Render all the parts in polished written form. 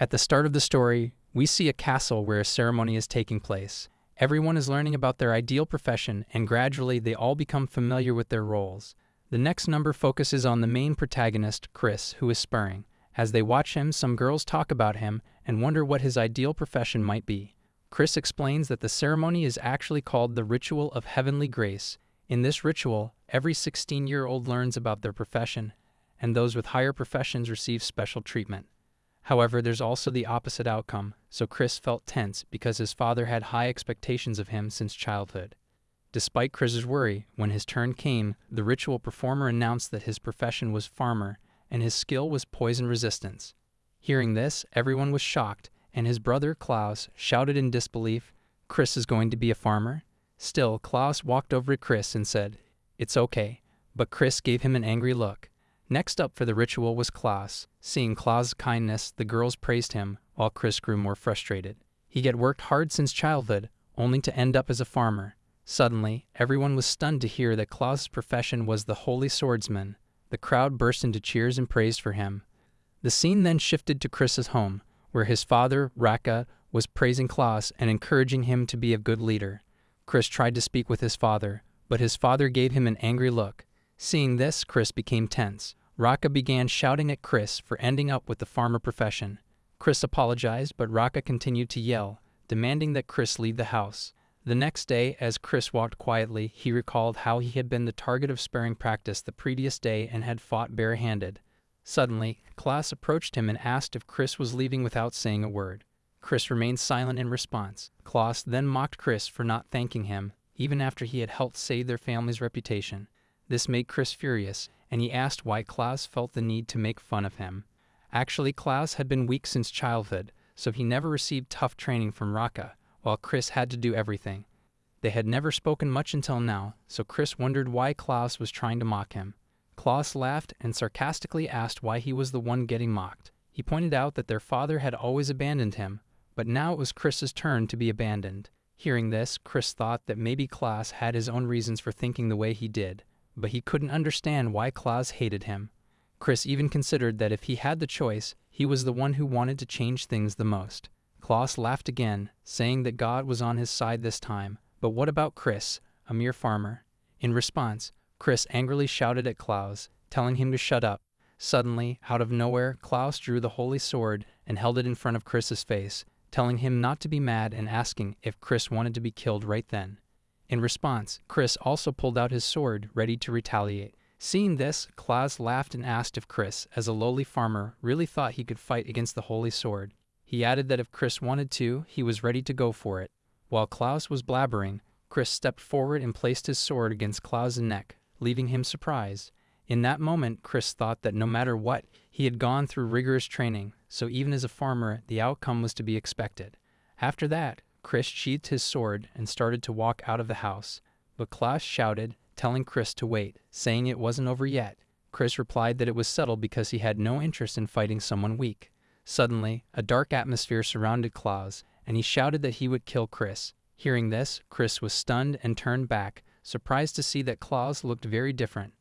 At the start of the story, we see a castle where a ceremony is taking place. Everyone is learning about their ideal profession, and gradually they all become familiar with their roles. The next number focuses on the main protagonist, Chris, who is spurring. As they watch him, some girls talk about him and wonder what his ideal profession might be. Chris explains that the ceremony is actually called the Ritual of Heavenly Grace. In this ritual, every 16-year-old learns about their profession, and those with higher professions receive special treatment. However, there's also the opposite outcome, so Chris felt tense because his father had high expectations of him since childhood. Despite Chris's worry, when his turn came, the ritual performer announced that his profession was farmer, and his skill was poison resistance. Hearing this, everyone was shocked, and his brother, Klaus, shouted in disbelief, "Chris is going to be a farmer?" Still, Klaus walked over to Chris and said, "It's okay," but Chris gave him an angry look. Next up for the ritual was Klaus. Seeing Klaus' kindness, the girls praised him, while Chris grew more frustrated. He had worked hard since childhood, only to end up as a farmer. Suddenly, everyone was stunned to hear that Klaus' profession was the Holy Swordsman. The crowd burst into cheers and praise for him. The scene then shifted to Chris's home, where his father, Raka, was praising Klaus and encouraging him to be a good leader. Chris tried to speak with his father, but his father gave him an angry look. Seeing this, Chris became tense. Raka began shouting at Chris for ending up with the farmer profession. Chris apologized, but Raka continued to yell, demanding that Chris leave the house. The next day, as Chris walked quietly, he recalled how he had been the target of sparring practice the previous day and had fought barehanded. Suddenly, Klaus approached him and asked if Chris was leaving without saying a word. Chris remained silent in response. Klaus then mocked Chris for not thanking him, even after he had helped save their family's reputation. This made Chris furious, and he asked why Klaus felt the need to make fun of him. Actually, Klaus had been weak since childhood, so he never received tough training from Raka, while Chris had to do everything. They had never spoken much until now, so Chris wondered why Klaus was trying to mock him. Klaus laughed and sarcastically asked why he was the one getting mocked. He pointed out that their father had always abandoned him, but now it was Chris's turn to be abandoned. Hearing this, Chris thought that maybe Klaus had his own reasons for thinking the way he did, but he couldn't understand why Klaus hated him. Chris even considered that if he had the choice, he was the one who wanted to change things the most. Klaus laughed again, saying that God was on his side this time. But what about Chris, a mere farmer? In response, Chris angrily shouted at Klaus, telling him to shut up. Suddenly, out of nowhere, Klaus drew the holy sword and held it in front of Chris's face, telling him not to be mad and asking if Chris wanted to be killed right then. In response, Chris also pulled out his sword, ready to retaliate. Seeing this, Klaus laughed and asked if Chris, as a lowly farmer, really thought he could fight against the holy sword. He added that if Chris wanted to, he was ready to go for it. While Klaus was blabbering, Chris stepped forward and placed his sword against Klaus' neck, leaving him surprised. In that moment, Chris thought that no matter what, he had gone through rigorous training, so even as a farmer, the outcome was to be expected. After that, Chris sheathed his sword and started to walk out of the house, but Klaus shouted, telling Chris to wait, saying it wasn't over yet. Chris replied that it was settled because he had no interest in fighting someone weak. Suddenly, a dark atmosphere surrounded Klaus, and he shouted that he would kill Chris. Hearing this, Chris was stunned and turned back, surprised to see that Klaus looked very different.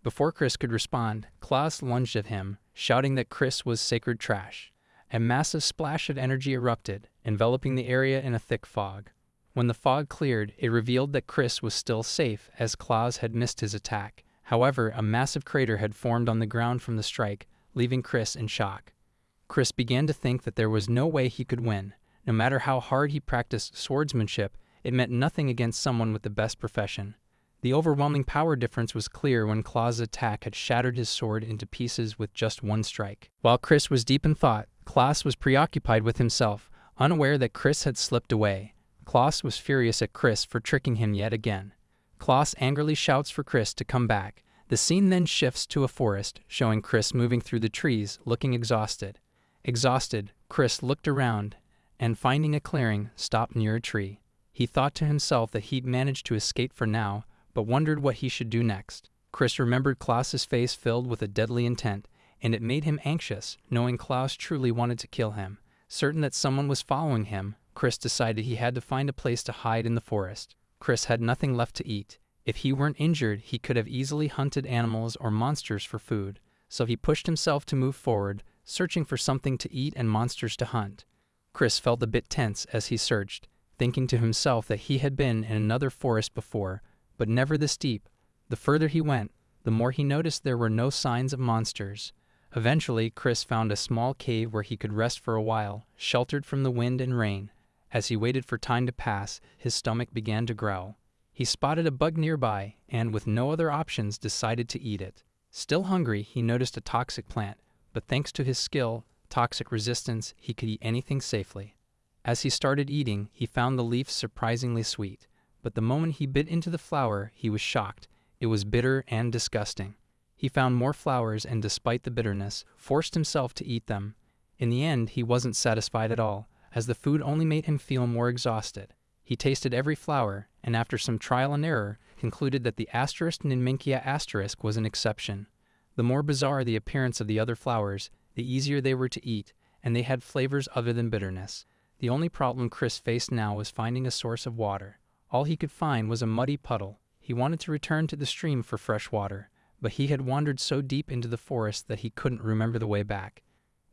Before Chris could respond, Klaus lunged at him, shouting that Chris was sacred trash. A massive splash of energy erupted, enveloping the area in a thick fog. When the fog cleared, it revealed that Chris was still safe, as Klaus had missed his attack. However, a massive crater had formed on the ground from the strike, leaving Chris in shock. Chris began to think that there was no way he could win. No matter how hard he practiced swordsmanship, it meant nothing against someone with the best profession. The overwhelming power difference was clear when Klaus' attack had shattered his sword into pieces with just one strike. While Chris was deep in thought, Klaus was preoccupied with himself, unaware that Chris had slipped away. Klaus was furious at Chris for tricking him yet again. Klaus angrily shouts for Chris to come back. The scene then shifts to a forest, showing Chris moving through the trees, looking exhausted. Exhausted, Chris looked around, and finding a clearing, stopped near a tree. He thought to himself that he'd managed to escape for now, but wondered what he should do next. Chris remembered Klaus's face filled with a deadly intent, and it made him anxious, knowing Klaus truly wanted to kill him. Certain that someone was following him, Chris decided he had to find a place to hide in the forest. Chris had nothing left to eat. If he weren't injured, he could have easily hunted animals or monsters for food, so he pushed himself to move forward, searching for something to eat and monsters to hunt. Chris felt a bit tense as he searched, thinking to himself that he had been in another forest before, but never this deep. The further he went, the more he noticed there were no signs of monsters. Eventually, Chris found a small cave where he could rest for a while, sheltered from the wind and rain. As he waited for time to pass, his stomach began to growl. He spotted a bug nearby, and with no other options, decided to eat it. Still hungry, he noticed a toxic plant, but thanks to his skill, toxic resistance, he could eat anything safely. As he started eating, he found the leaves surprisingly sweet, but the moment he bit into the flower, he was shocked. It was bitter and disgusting. He found more flowers and, despite the bitterness, forced himself to eat them. In the end, he wasn't satisfied at all, as the food only made him feel more exhausted. He tasted every flower, and after some trial and error, concluded that the Ninminkia asterisk was an exception. The more bizarre the appearance of the other flowers, the easier they were to eat, and they had flavors other than bitterness. The only problem Chris faced now was finding a source of water. All he could find was a muddy puddle. He wanted to return to the stream for fresh water, but he had wandered so deep into the forest that he couldn't remember the way back.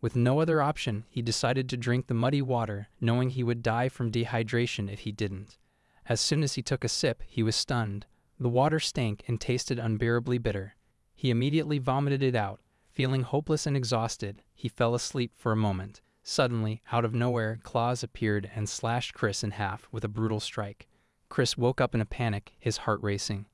With no other option, he decided to drink the muddy water, knowing he would die from dehydration if he didn't. As soon as he took a sip, he was stunned. The water stank and tasted unbearably bitter. He immediately vomited it out. Feeling hopeless and exhausted, he fell asleep for a moment. Suddenly, out of nowhere, claws appeared and slashed Chris in half with a brutal strike. Chris woke up in a panic, his heart racing.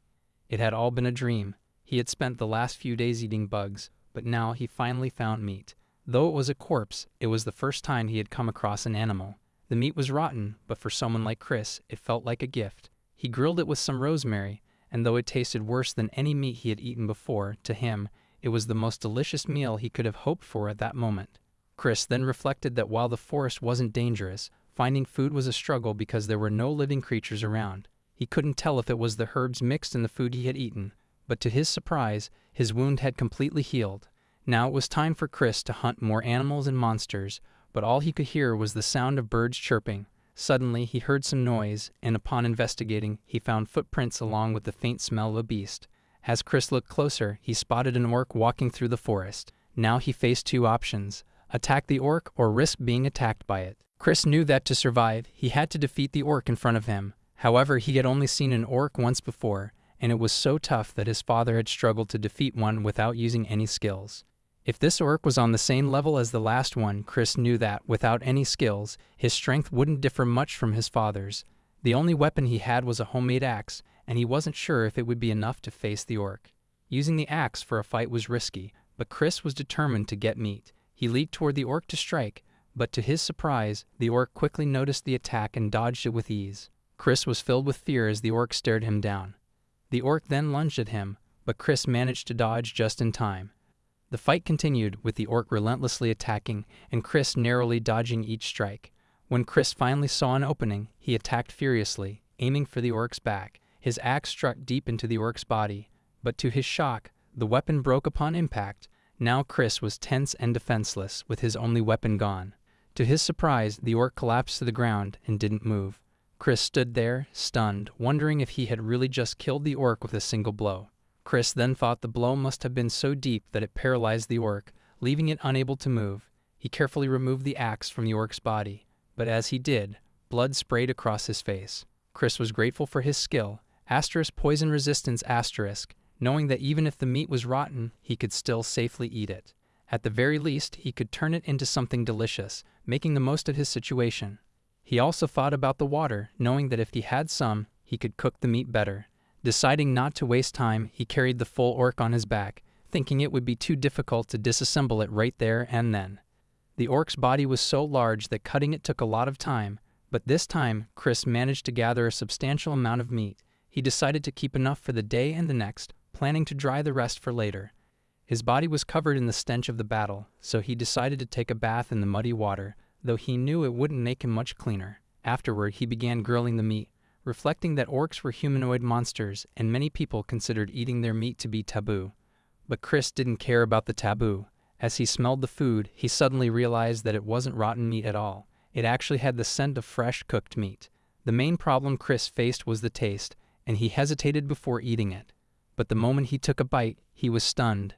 It had all been a dream. He had spent the last few days eating bugs, but now he finally found meat. Though it was a corpse, it was the first time he had come across an animal. The meat was rotten, but for someone like Chris, it felt like a gift. He grilled it with some rosemary, and though it tasted worse than any meat he had eaten before, to him, it was the most delicious meal he could have hoped for at that moment. Chris then reflected that while the forest wasn't dangerous, finding food was a struggle because there were no living creatures around. He couldn't tell if it was the herbs mixed in the food he had eaten, but to his surprise, his wound had completely healed. Now it was time for Chris to hunt more animals and monsters, but all he could hear was the sound of birds chirping. Suddenly, he heard some noise, and upon investigating, he found footprints along with the faint smell of a beast. As Chris looked closer, he spotted an orc walking through the forest. Now he faced two options: attack the orc or risk being attacked by it. Chris knew that to survive, he had to defeat the orc in front of him. However, he had only seen an orc once before, and it was so tough that his father had struggled to defeat one without using any skills. If this orc was on the same level as the last one, Chris knew that, without any skills, his strength wouldn't differ much from his father's. The only weapon he had was a homemade axe, and he wasn't sure if it would be enough to face the orc. Using the axe for a fight was risky, but Chris was determined to get meat. He leaped toward the orc to strike, but to his surprise, the orc quickly noticed the attack and dodged it with ease. Chris was filled with fear as the orc stared him down. The orc then lunged at him, but Chris managed to dodge just in time. The fight continued, with the orc relentlessly attacking and Chris narrowly dodging each strike. When Chris finally saw an opening, he attacked furiously, aiming for the orc's back. His axe struck deep into the orc's body, but to his shock, the weapon broke upon impact. Now Chris was tense and defenseless, with his only weapon gone. To his surprise, the orc collapsed to the ground and didn't move. Chris stood there, stunned, wondering if he had really just killed the orc with a single blow. Chris then thought the blow must have been so deep that it paralyzed the orc, leaving it unable to move. He carefully removed the axe from the orc's body, but as he did, blood sprayed across his face. Chris was grateful for his skill, poison resistance asterisk, knowing that even if the meat was rotten, he could still safely eat it. At the very least, he could turn it into something delicious, making the most of his situation. He also thought about the water, knowing that if he had some, he could cook the meat better. Deciding not to waste time, he carried the full orc on his back, thinking it would be too difficult to disassemble it right there and then. The orc's body was so large that cutting it took a lot of time, but this time, Chris managed to gather a substantial amount of meat. He decided to keep enough for the day and the next, planning to dry the rest for later. His body was covered in the stench of the battle, so he decided to take a bath in the muddy water, though he knew it wouldn't make him much cleaner. Afterward, he began grilling the meat, reflecting that orcs were humanoid monsters and many people considered eating their meat to be taboo. But Chris didn't care about the taboo. As he smelled the food, he suddenly realized that it wasn't rotten meat at all. It actually had the scent of fresh cooked meat. The main problem Chris faced was the taste, and he hesitated before eating it. But the moment he took a bite, he was stunned.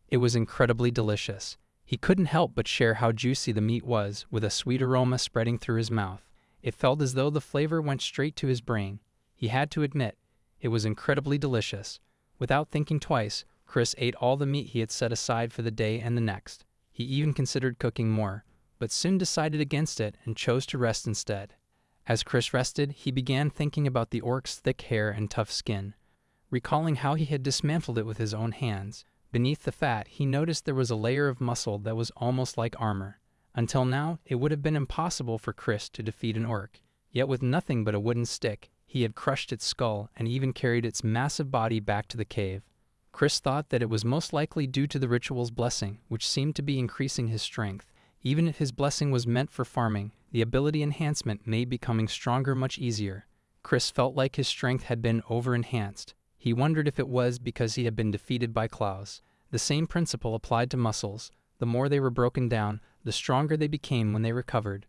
It was incredibly delicious. He couldn't help but share how juicy the meat was, with a sweet aroma spreading through his mouth. It felt as though the flavor went straight to his brain. He had to admit, it was incredibly delicious. Without thinking twice, Chris ate all the meat he had set aside for the day and the next. He even considered cooking more, but soon decided against it and chose to rest instead. As Chris rested, he began thinking about the orc's thick hair and tough skin. Recalling how he had dismantled it with his own hands, beneath the fat he noticed there was a layer of muscle that was almost like armor. Until now, it would have been impossible for Chris to defeat an orc. Yet with nothing but a wooden stick, he had crushed its skull and even carried its massive body back to the cave. Chris thought that it was most likely due to the ritual's blessing, which seemed to be increasing his strength. Even if his blessing was meant for farming, the ability enhancement made becoming stronger much easier. Chris felt like his strength had been over-enhanced. He wondered if it was because he had been defeated by Klaus. The same principle applied to muscles. The more they were broken down, the stronger they became when they recovered.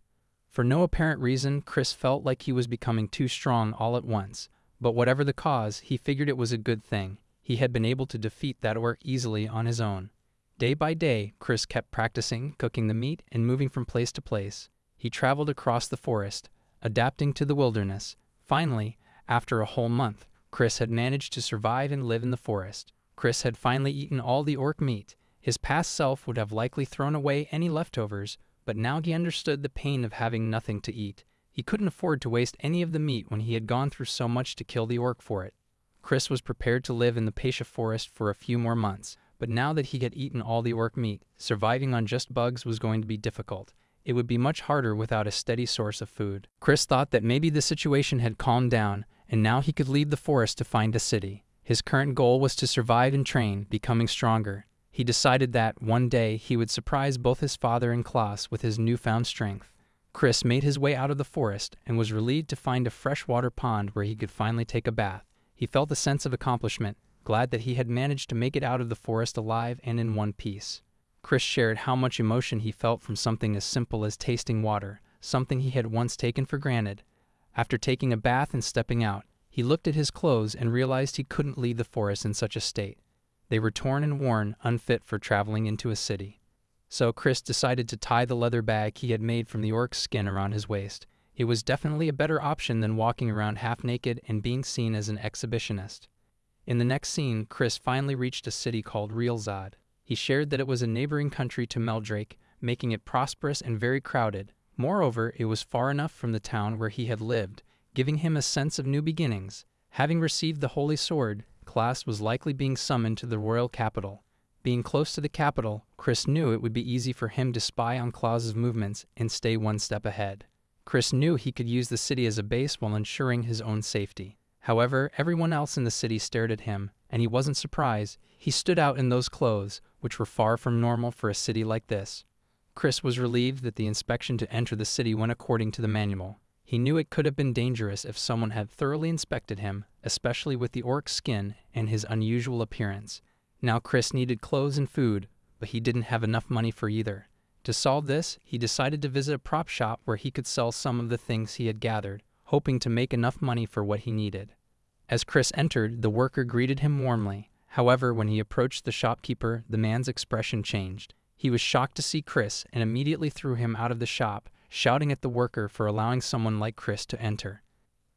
For no apparent reason, Chris felt like he was becoming too strong all at once. But whatever the cause, he figured it was a good thing. He had been able to defeat that orc easily on his own. Day by day, Chris kept practicing, cooking the meat, and moving from place to place. He traveled across the forest, adapting to the wilderness. Finally, after a whole month, Chris had managed to survive and live in the forest. Chris had finally eaten all the orc meat. His past self would have likely thrown away any leftovers, but now he understood the pain of having nothing to eat. He couldn't afford to waste any of the meat when he had gone through so much to kill the orc for it. Chris was prepared to live in the Pasha forest for a few more months, but now that he had eaten all the orc meat, surviving on just bugs was going to be difficult. It would be much harder without a steady source of food. Chris thought that maybe the situation had calmed down, and now he could leave the forest to find a city. His current goal was to survive and train, becoming stronger. He decided that, one day, he would surprise both his father and Klaus with his newfound strength. Chris made his way out of the forest and was relieved to find a freshwater pond where he could finally take a bath. He felt a sense of accomplishment, glad that he had managed to make it out of the forest alive and in one piece. Chris shared how much emotion he felt from something as simple as tasting water, something he had once taken for granted. After taking a bath and stepping out, he looked at his clothes and realized he couldn't leave the forest in such a state. They were torn and worn, unfit for traveling into a city. So Chris decided to tie the leather bag he had made from the orc's skin around his waist. It was definitely a better option than walking around half-naked and being seen as an exhibitionist. In the next scene, Chris finally reached a city called Realzad. He shared that it was a neighboring country to Meldrake, making it prosperous and very crowded. Moreover, it was far enough from the town where he had lived, giving him a sense of new beginnings. Having received the Holy Sword, Klaus was likely being summoned to the royal capital. Being close to the capital, Chris knew it would be easy for him to spy on Klaus's movements and stay one step ahead. Chris knew he could use the city as a base while ensuring his own safety. However, everyone else in the city stared at him, and he wasn't surprised. He stood out in those clothes, which were far from normal for a city like this. Chris was relieved that the inspection to enter the city went according to the manual. He knew it could have been dangerous if someone had thoroughly inspected him, especially with the orc's skin and his unusual appearance. Now Chris needed clothes and food, but he didn't have enough money for either. To solve this, he decided to visit a prop shop where he could sell some of the things he had gathered, hoping to make enough money for what he needed. As Chris entered, the worker greeted him warmly. However, when he approached the shopkeeper, the man's expression changed. He was shocked to see Chris and immediately threw him out of the shop, shouting at the worker for allowing someone like Chris to enter.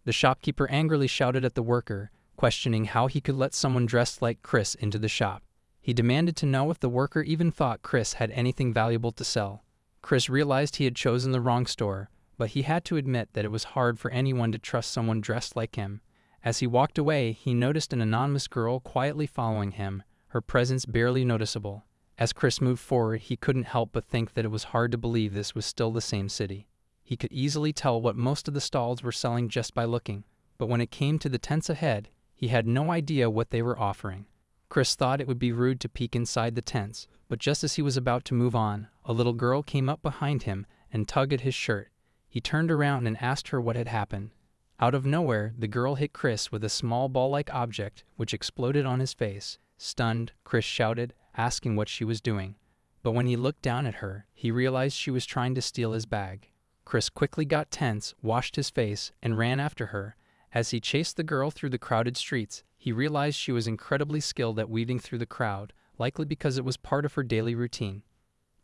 The shopkeeper angrily shouted at the worker, questioning how he could let someone dressed like Chris into the shop. He demanded to know if the worker even thought Chris had anything valuable to sell. Chris realized he had chosen the wrong store, but he had to admit that it was hard for anyone to trust someone dressed like him. As he walked away, he noticed an anonymous girl quietly following him, her presence barely noticeable. As Chris moved forward, he couldn't help but think that it was hard to believe this was still the same city. He could easily tell what most of the stalls were selling just by looking, but when it came to the tents ahead, he had no idea what they were offering. Chris thought it would be rude to peek inside the tents, but just as he was about to move on, a little girl came up behind him and tugged at his shirt. He turned around and asked her what had happened. Out of nowhere, the girl hit Chris with a small ball-like object, which exploded on his face. Stunned, Chris shouted, asking what she was doing. But when he looked down at her, he realized she was trying to steal his bag. Chris quickly got tense, washed his face, and ran after her. As he chased the girl through the crowded streets, he realized she was incredibly skilled at weaving through the crowd, likely because it was part of her daily routine.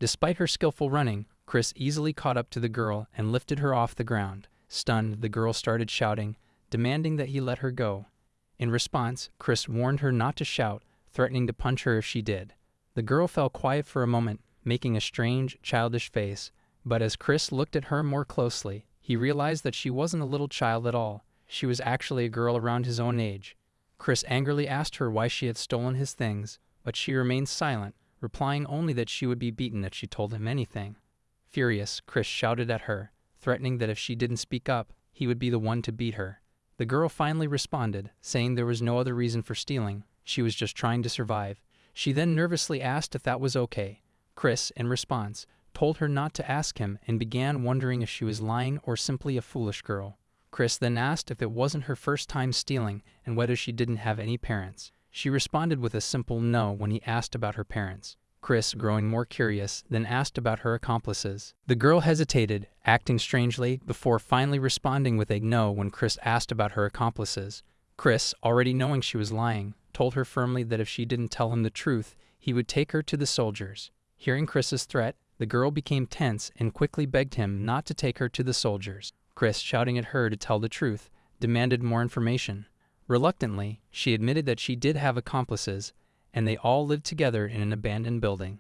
Despite her skillful running, Chris easily caught up to the girl and lifted her off the ground. Stunned, the girl started shouting, demanding that he let her go. In response, Chris warned her not to shout, threatening to punch her if she did. The girl fell quiet for a moment, making a strange, childish face, but as Chris looked at her more closely, he realized that she wasn't a little child at all. She was actually a girl around his own age. Chris angrily asked her why she had stolen his things, but she remained silent, replying only that she would be beaten if she told him anything. Furious, Chris shouted at her, threatening that if she didn't speak up, he would be the one to beat her. The girl finally responded, saying there was no other reason for stealing. She was just trying to survive. She then nervously asked if that was okay. Chris, in response, told her not to ask him and began wondering if she was lying or simply a foolish girl. Chris then asked if it wasn't her first time stealing and whether she didn't have any parents. She responded with a simple no when he asked about her parents. Chris, growing more curious, then asked about her accomplices. The girl hesitated, acting strangely, before finally responding with a no when Chris asked about her accomplices. Chris, already knowing she was lying, told her firmly that if she didn't tell him the truth, he would take her to the soldiers. Hearing Chris's threat, the girl became tense and quickly begged him not to take her to the soldiers. Chris, shouting at her to tell the truth, demanded more information. Reluctantly, she admitted that she did have accomplices, and they all lived together in an abandoned building.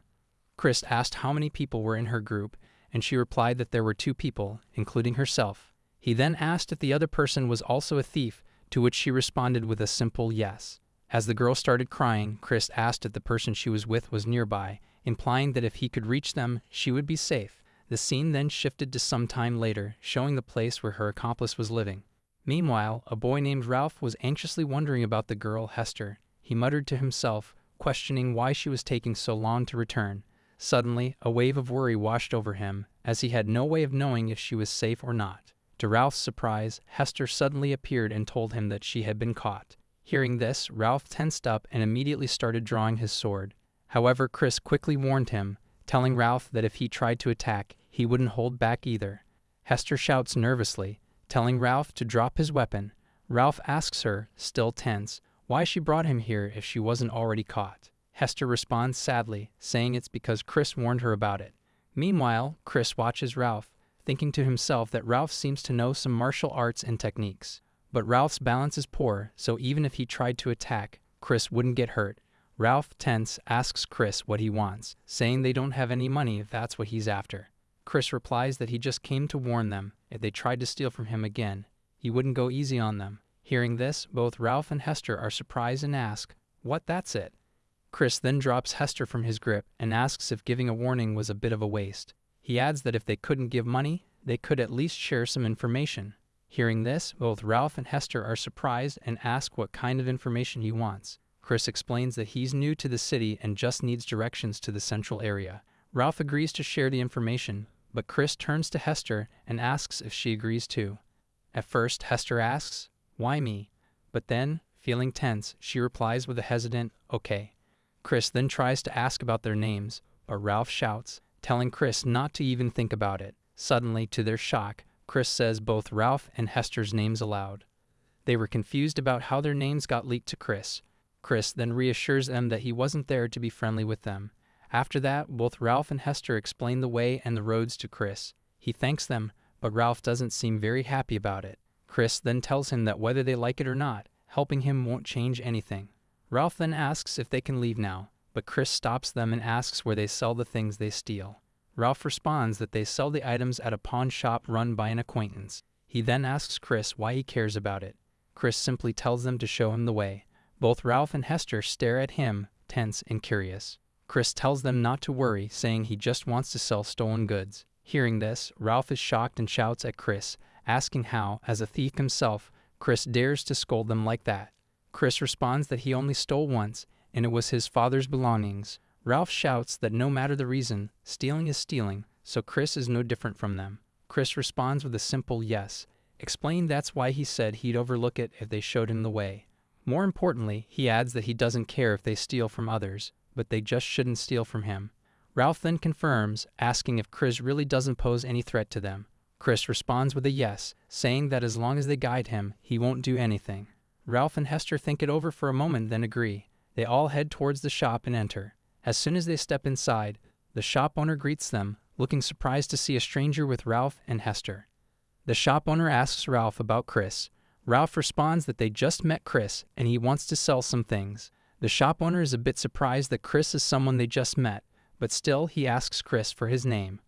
Chris asked how many people were in her group, and she replied that there were 2 people, including herself. He then asked if the other person was also a thief, to which she responded with a simple yes. As the girl started crying, Chris asked if the person she was with was nearby, implying that if he could reach them, she would be safe. The scene then shifted to some time later, showing the place where her accomplice was living. Meanwhile, a boy named Ralph was anxiously wondering about the girl, Hester. He muttered to himself, questioning why she was taking so long to return. Suddenly, a wave of worry washed over him, as he had no way of knowing if she was safe or not. To Ralph's surprise, Hester suddenly appeared and told him that she had been caught. Hearing this, Ralph tensed up and immediately started drawing his sword. However, Chris quickly warned him, telling Ralph that if he tried to attack, he wouldn't hold back either. Hester shouts nervously, telling Ralph to drop his weapon. Ralph asks her, still tense, why she brought him here if she wasn't already caught. Hester responds sadly, saying it's because Chris warned her about it. Meanwhile, Chris watches Ralph, thinking to himself that Ralph seems to know some martial arts and techniques. But Ralph's balance is poor, so even if he tried to attack, Chris wouldn't get hurt. Ralph, tense, asks Chris what he wants, saying they don't have any money if that's what he's after. Chris replies that he just came to warn them if they tried to steal from him again, he wouldn't go easy on them. Hearing this, both Ralph and Hester are surprised and ask, "What, that's it?" Chris then drops Hester from his grip and asks if giving a warning was a bit of a waste. He adds that if they couldn't give money, they could at least share some information. Hearing this, both Ralph and Hester are surprised and ask what kind of information he wants. Chris explains that he's new to the city and just needs directions to the central area. Ralph agrees to share the information, but Chris turns to Hester and asks if she agrees too. At first, Hester asks, "Why me?" But then, feeling tense, she replies with a hesitant, "Okay." Chris then tries to ask about their names, but Ralph shouts, telling Chris not to even think about it. Suddenly, to their shock, Chris says both Ralph and Hester's names aloud. They were confused about how their names got leaked to Chris. Chris then reassures them that he wasn't there to be friendly with them. After that, both Ralph and Hester explain the way and the roads to Chris. He thanks them, but Ralph doesn't seem very happy about it. Chris then tells him that whether they like it or not, helping him won't change anything. Ralph then asks if they can leave now, but Chris stops them and asks where they sell the things they steal. Ralph responds that they sell the items at a pawn shop run by an acquaintance. He then asks Chris why he cares about it. Chris simply tells them to show him the way. Both Ralph and Hester stare at him, tense and curious. Chris tells them not to worry, saying he just wants to sell stolen goods. Hearing this, Ralph is shocked and shouts at Chris, asking how, as a thief himself, Chris dares to scold them like that. Chris responds that he only stole once, and it was his father's belongings. Ralph shouts that no matter the reason, stealing is stealing, so Chris is no different from them. Chris responds with a simple yes, explaining that's why he said he'd overlook it if they showed him the way. More importantly, he adds that he doesn't care if they steal from others, but they just shouldn't steal from him. Ralph then confirms, asking if Chris really doesn't pose any threat to them. Chris responds with a yes, saying that as long as they guide him, he won't do anything. Ralph and Hester think it over for a moment, then agree. They all head towards the shop and enter. As soon as they step inside, The shop owner greets them, looking surprised to see a stranger with Ralph and Hester. The shop owner asks Ralph about Chris. Ralph responds that they just met Chris and he wants to sell some things. The shop owner is a bit surprised that Chris is someone they just met, but still he asks Chris for his name.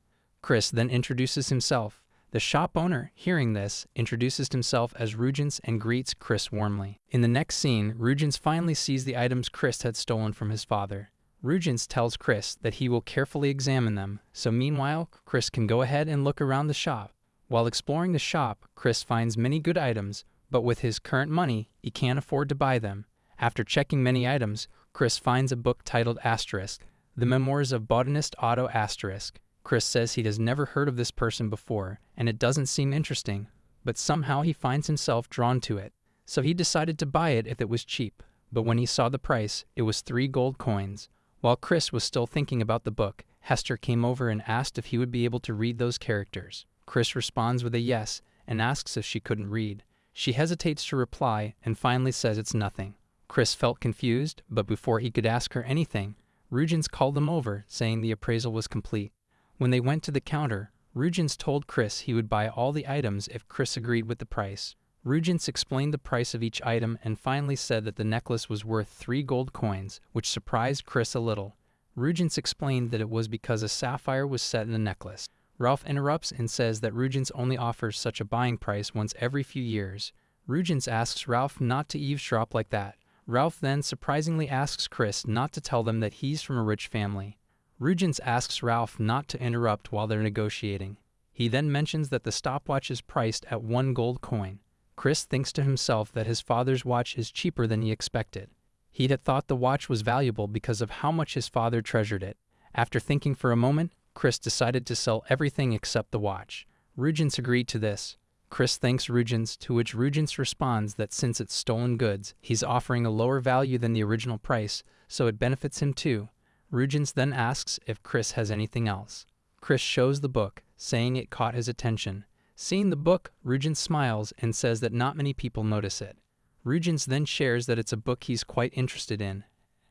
Chris then introduces himself. The shop owner, hearing this, introduces himself as Rujens and greets Chris warmly. In the next scene, Rujens finally sees the items Chris had stolen from his father. Rujens tells Chris that he will carefully examine them, so meanwhile, Chris can go ahead and look around the shop. While exploring the shop, Chris finds many good items, but with his current money, he can't afford to buy them. After checking many items, Chris finds a book titled Asterisk, The Memoirs of Botanist Otto Asterisk. Chris says he has never heard of this person before, and it doesn't seem interesting, but somehow he finds himself drawn to it. So he decided to buy it if it was cheap, but when he saw the price, it was 3 gold coins. While Chris was still thinking about the book, Hester came over and asked if he would be able to read those characters. Chris responds with a yes and asks if she couldn't read. She hesitates to reply and finally says it's nothing. Chris felt confused, but before he could ask her anything, Rujens called them over, saying the appraisal was complete. When they went to the counter, Rujens told Chris he would buy all the items if Chris agreed with the price. Rujens explained the price of each item and finally said that the necklace was worth 3 gold coins, which surprised Chris a little. Rujens explained that it was because a sapphire was set in the necklace. Ralph interrupts and says that Rujens only offers such a buying price once every few years. Rujens asks Ralph not to eavesdrop like that. Ralph then surprisingly asks Chris not to tell them that he's from a rich family. Rujens asks Ralph not to interrupt while they're negotiating. He then mentions that the stopwatch is priced at 1 gold coin. Chris thinks to himself that his father's watch is cheaper than he expected. He had thought the watch was valuable because of how much his father treasured it. After thinking for a moment, Chris decided to sell everything except the watch. Rujens agreed to this. Chris thanks Rujens, to which Rujens responds that since it's stolen goods, he's offering a lower value than the original price, so it benefits him too. Rujens then asks if Chris has anything else. Chris shows the book, saying it caught his attention. Seeing the book, Rujens smiles and says that not many people notice it. Rujens then shares that it's a book he's quite interested in,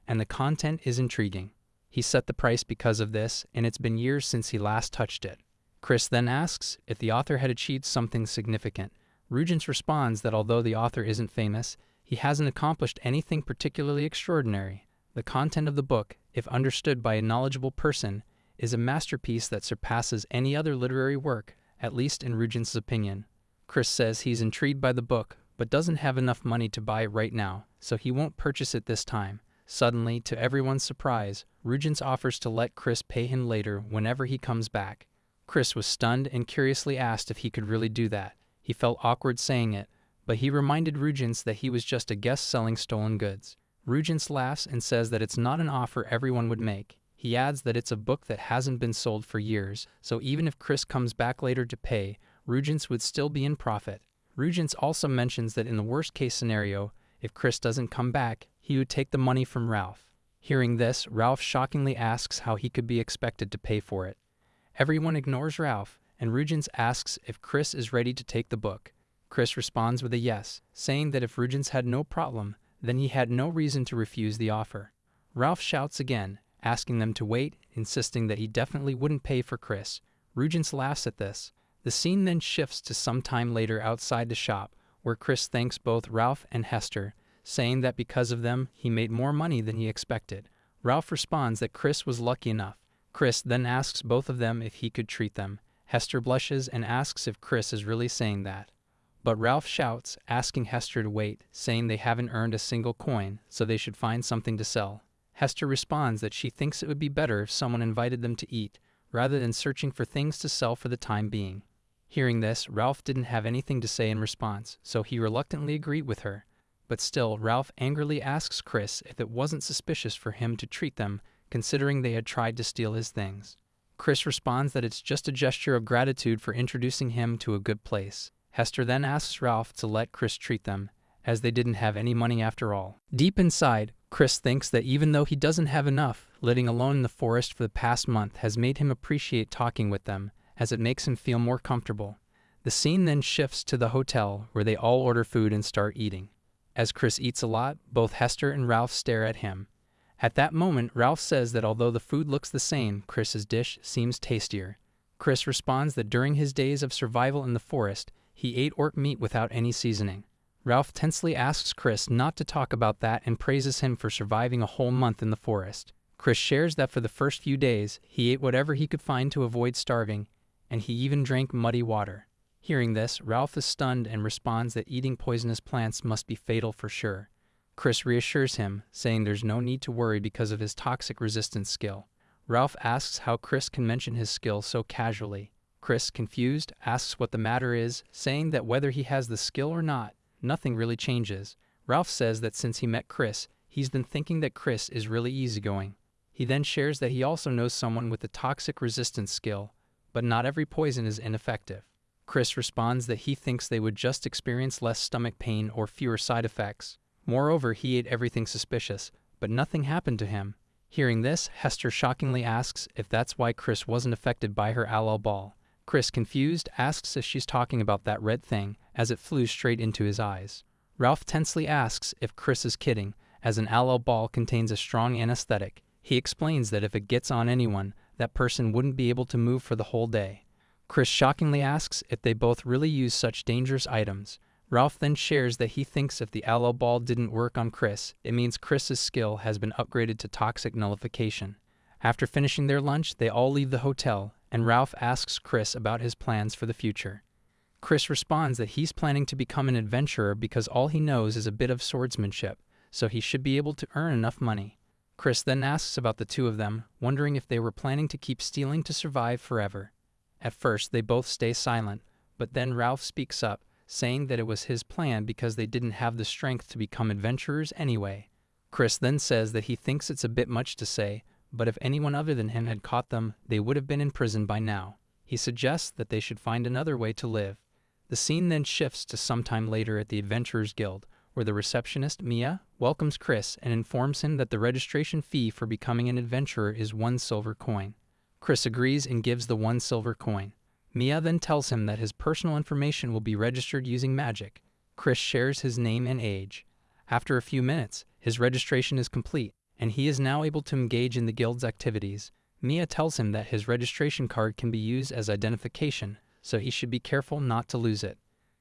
and the content is intriguing. He set the price because of this, and it's been years since he last touched it. Chris then asks if the author had achieved something significant. Rujens responds that although the author isn't famous, he hasn't accomplished anything particularly extraordinary. The content of the book, if understood by a knowledgeable person, is a masterpiece that surpasses any other literary work, at least in Rujens' opinion. Chris says he's intrigued by the book, but doesn't have enough money to buy it right now, so he won't purchase it this time. Suddenly, to everyone's surprise, Rujens offers to let Chris pay him later whenever he comes back. Chris was stunned and curiously asked if he could really do that. He felt awkward saying it, but he reminded Rujens that he was just a guest selling stolen goods. Rujens laughs and says that it's not an offer everyone would make. He adds that it's a book that hasn't been sold for years, so even if Chris comes back later to pay, Rujens would still be in profit. Rujens also mentions that in the worst-case scenario, if Chris doesn't come back, he would take the money from Ralph. Hearing this, Ralph shockingly asks how he could be expected to pay for it. Everyone ignores Ralph, and Rujens asks if Chris is ready to take the book. Chris responds with a yes, saying that if Rujens had no problem, then he had no reason to refuse the offer. Ralph shouts again, asking them to wait, insisting that he definitely wouldn't pay for Chris. Rujens laughs at this. The scene then shifts to some time later outside the shop, where Chris thanks both Ralph and Hester, saying that because of them, he made more money than he expected. Ralph responds that Chris was lucky enough. Chris then asks both of them if he could treat them. Hester blushes and asks if Chris is really saying that. But Ralph shouts, asking Hester to wait, saying they haven't earned a single coin, so they should find something to sell. Hester responds that she thinks it would be better if someone invited them to eat, rather than searching for things to sell for the time being. Hearing this, Ralph didn't have anything to say in response, so he reluctantly agreed with her. But still, Ralph angrily asks Chris if it wasn't suspicious for him to treat them, considering they had tried to steal his things. Chris responds that it's just a gesture of gratitude for introducing him to a good place. Hester then asks Ralph to let Chris treat them, as they didn't have any money after all. Deep inside, Chris thinks that even though he doesn't have enough, living alone in the forest for the past month has made him appreciate talking with them, as it makes him feel more comfortable. The scene then shifts to the hotel, where they all order food and start eating. As Chris eats a lot, both Hester and Ralph stare at him. At that moment, Ralph says that although the food looks the same, Chris's dish seems tastier. Chris responds that during his days of survival in the forest, he ate orc meat without any seasoning. Ralph tensely asks Chris not to talk about that and praises him for surviving a whole month in the forest. Chris shares that for the first few days, he ate whatever he could find to avoid starving, and he even drank muddy water. Hearing this, Ralph is stunned and responds that eating poisonous plants must be fatal for sure. Chris reassures him, saying there's no need to worry because of his toxic resistance skill. Ralph asks how Chris can mention his skill so casually. Chris, confused, asks what the matter is, saying that whether he has the skill or not, nothing really changes. Ralph says that since he met Chris, he's been thinking that Chris is really easygoing. He then shares that he also knows someone with the toxic resistance skill, but not every poison is ineffective. Chris responds that he thinks they would just experience less stomach pain or fewer side effects. Moreover, he ate everything suspicious, but nothing happened to him. Hearing this, Hester shockingly asks if that's why Chris wasn't affected by her Alel ball. Chris, confused, asks if she's talking about that red thing, as it flew straight into his eyes. Ralph tensely asks if Chris is kidding, as an Alel ball contains a strong anesthetic. He explains that if it gets on anyone, that person wouldn't be able to move for the whole day. Chris shockingly asks if they both really use such dangerous items. Ralph then shares that he thinks if the Alel ball didn't work on Chris, it means Chris's skill has been upgraded to toxic nullification. After finishing their lunch, they all leave the hotel, and Ralph asks Chris about his plans for the future. Chris responds that he's planning to become an adventurer because all he knows is a bit of swordsmanship, so he should be able to earn enough money. Chris then asks about the two of them, wondering if they were planning to keep stealing to survive forever. At first, they both stay silent, but then Ralph speaks up, saying that it was his plan because they didn't have the strength to become adventurers anyway. Chris then says that he thinks it's a bit much to say, but if anyone other than him had caught them, they would have been in prison by now. He suggests that they should find another way to live. The scene then shifts to sometime later at the Adventurers Guild, where the receptionist, Mia, welcomes Chris and informs him that the registration fee for becoming an adventurer is 1 silver coin. Chris agrees and gives the 1 silver coin. Mia then tells him that his personal information will be registered using magic. Chris shares his name and age. After a few minutes, his registration is complete, and he is now able to engage in the guild's activities. Mia tells him that his registration card can be used as identification, so he should be careful not to lose it.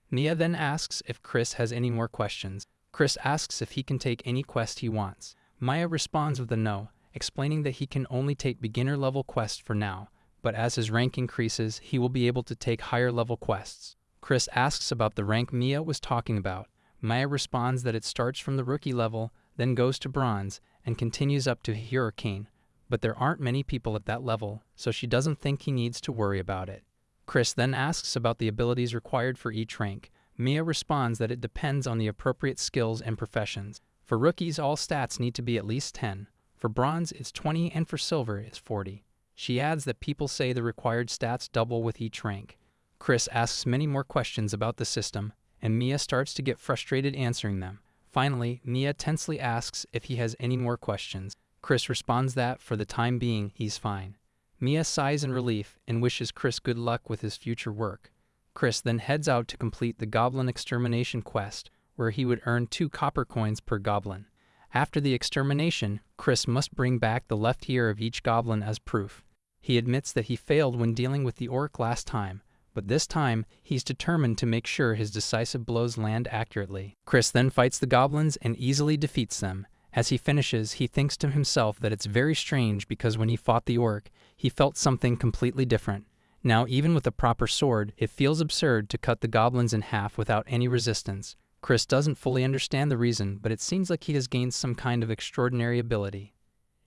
Mia then asks if Chris has any more questions. Chris asks if he can take any quest he wants. Maya responds with a no, explaining that he can only take beginner-level quests for now, but as his rank increases, he will be able to take higher-level quests. Chris asks about the rank Mia was talking about. Maya responds that it starts from the rookie level, then goes to bronze, and continues up to hurricane, but there aren't many people at that level, so she doesn't think he needs to worry about it. Chris then asks about the abilities required for each rank. Mia responds that it depends on the appropriate skills and professions. For rookies, all stats need to be at least 10. For bronze, it's 20, and for silver, it's 40. She adds that people say the required stats double with each rank. Chris asks many more questions about the system, and Mia starts to get frustrated answering them. Finally, Mia tensely asks if he has any more questions. Chris responds that, for the time being, he's fine. Mia sighs in relief and wishes Chris good luck with his future work. Chris then heads out to complete the Goblin Extermination quest, where he would earn 2 copper coins per goblin. After the extermination, Chris must bring back the left ear of each goblin as proof. He admits that he failed when dealing with the orc last time, but this time, he's determined to make sure his decisive blows land accurately. Chris then fights the goblins and easily defeats them. As he finishes, he thinks to himself that it's very strange because when he fought the orc, he felt something completely different. Now, even with a proper sword, it feels absurd to cut the goblins in half without any resistance. Chris doesn't fully understand the reason, but it seems like he has gained some kind of extraordinary ability.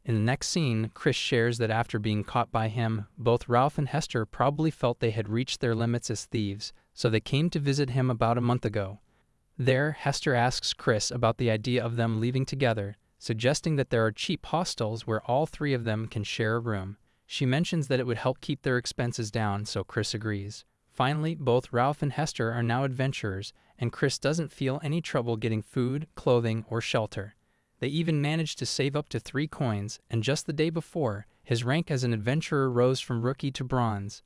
In the next scene, Chris shares that after being caught by him, both Ralph and Hester probably felt they had reached their limits as thieves, so they came to visit him about a month ago. There, Hester asks Chris about the idea of them leaving together, suggesting that there are cheap hostels where all 3 of them can share a room. She mentions that it would help keep their expenses down, so Chris agrees. Finally, both Ralph and Hester are now adventurers, and Chris doesn't feel any trouble getting food, clothing, or shelter. They even managed to save up to 3 coins, and just the day before, his rank as an adventurer rose from rookie to bronze.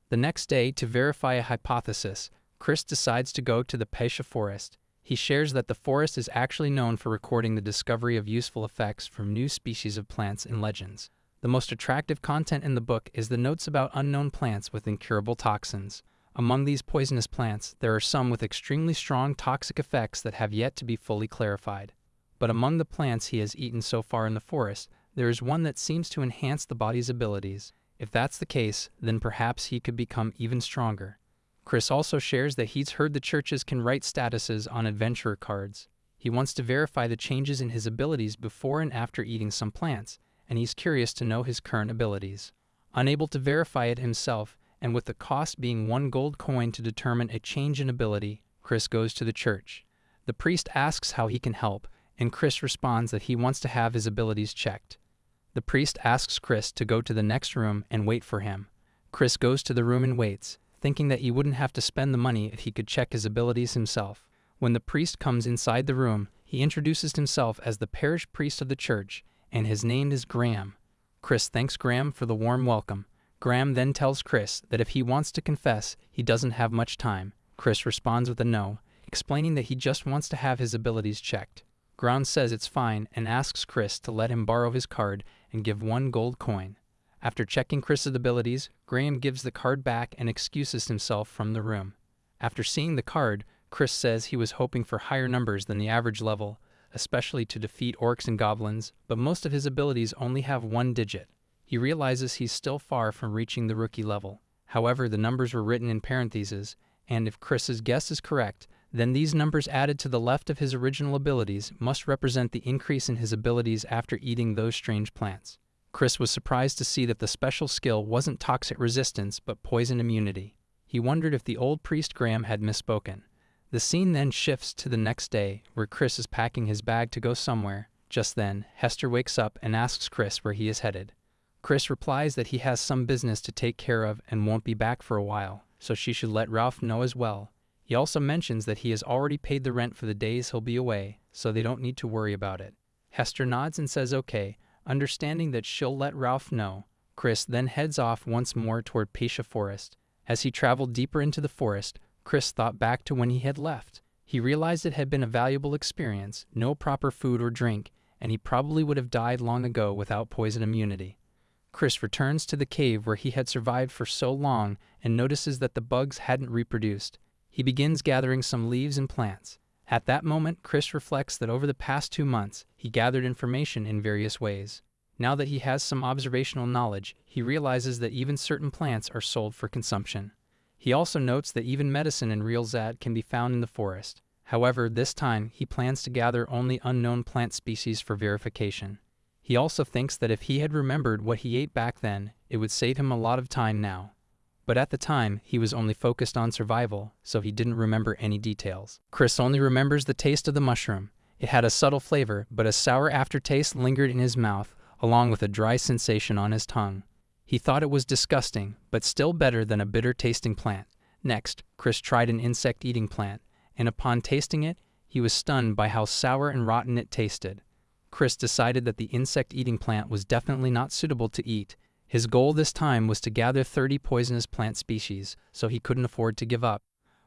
The next day, to verify a hypothesis, Chris decides to go to the Pesha forest. He shares that the forest is actually known for recording the discovery of useful effects from new species of plants in legends. The most attractive content in the book is the notes about unknown plants with incurable toxins. Among these poisonous plants, there are some with extremely strong toxic effects that have yet to be fully clarified. But among the plants he has eaten so far in the forest, there is one that seems to enhance the body's abilities. If that's the case, then perhaps he could become even stronger. Chris also shares that he's heard the churches can write statuses on adventurer cards. He wants to verify the changes in his abilities before and after eating some plants, and he's curious to know his current abilities. Unable to verify it himself, and with the cost being 1 gold coin to determine a change in ability, Chris goes to the church. The priest asks how he can help, and Chris responds that he wants to have his abilities checked. The priest asks Chris to go to the next room and wait for him. Chris goes to the room and waits, thinking that he wouldn't have to spend the money if he could check his abilities himself. When the priest comes inside the room, he introduces himself as the parish priest of the church, and his name is Graham. Chris thanks Graham for the warm welcome. Graham then tells Chris that if he wants to confess, he doesn't have much time. Chris responds with a no, explaining that he just wants to have his abilities checked. Graham says it's fine and asks Chris to let him borrow his card and give 1 gold coin. After checking Chris's abilities, Graham gives the card back and excuses himself from the room. After seeing the card, Chris says he was hoping for higher numbers than the average level, especially to defeat orcs and goblins, but most of his abilities only have 1 digit. He realizes he's still far from reaching the rookie level. However, the numbers were written in parentheses, and if Chris's guess is correct, then these numbers added to the left of his original abilities must represent the increase in his abilities after eating those strange plants. Chris was surprised to see that the special skill wasn't toxic resistance but poison immunity. He wondered if the old priest Graham had misspoken. The scene then shifts to the next day, where Chris is packing his bag to go somewhere. Just then, Hester wakes up and asks Chris where he is headed. Chris replies that he has some business to take care of and won't be back for a while, so she should let Ralph know as well. He also mentions that he has already paid the rent for the days he'll be away, so they don't need to worry about it. Hester nods and says okay, understanding that she'll let Ralph know. Chris then heads off once more toward Pacia Forest. As he traveled deeper into the forest, Chris thought back to when he had left. He realized it had been a valuable experience, no proper food or drink, and he probably would have died long ago without poison immunity. Chris returns to the cave where he had survived for so long and notices that the bugs hadn't reproduced. He begins gathering some leaves and plants. At that moment, Chris reflects that over the past 2 months, he gathered information in various ways. Now that he has some observational knowledge, he realizes that even certain plants are sold for consumption. He also notes that even medicine and real Zad can be found in the forest. However, this time, he plans to gather only unknown plant species for verification. He also thinks that if he had remembered what he ate back then, it would save him a lot of time now. But at the time, he was only focused on survival, so he didn't remember any details. Chris only remembers the taste of the mushroom. It had a subtle flavor, but a sour aftertaste lingered in his mouth, along with a dry sensation on his tongue. He thought it was disgusting, but still better than a bitter-tasting plant. Next, Chris tried an insect-eating plant, and upon tasting it, he was stunned by how sour and rotten it tasted. Chris decided that the insect-eating plant was definitely not suitable to eat. His goal this time was to gather 30 poisonous plant species, so he couldn't afford to give up.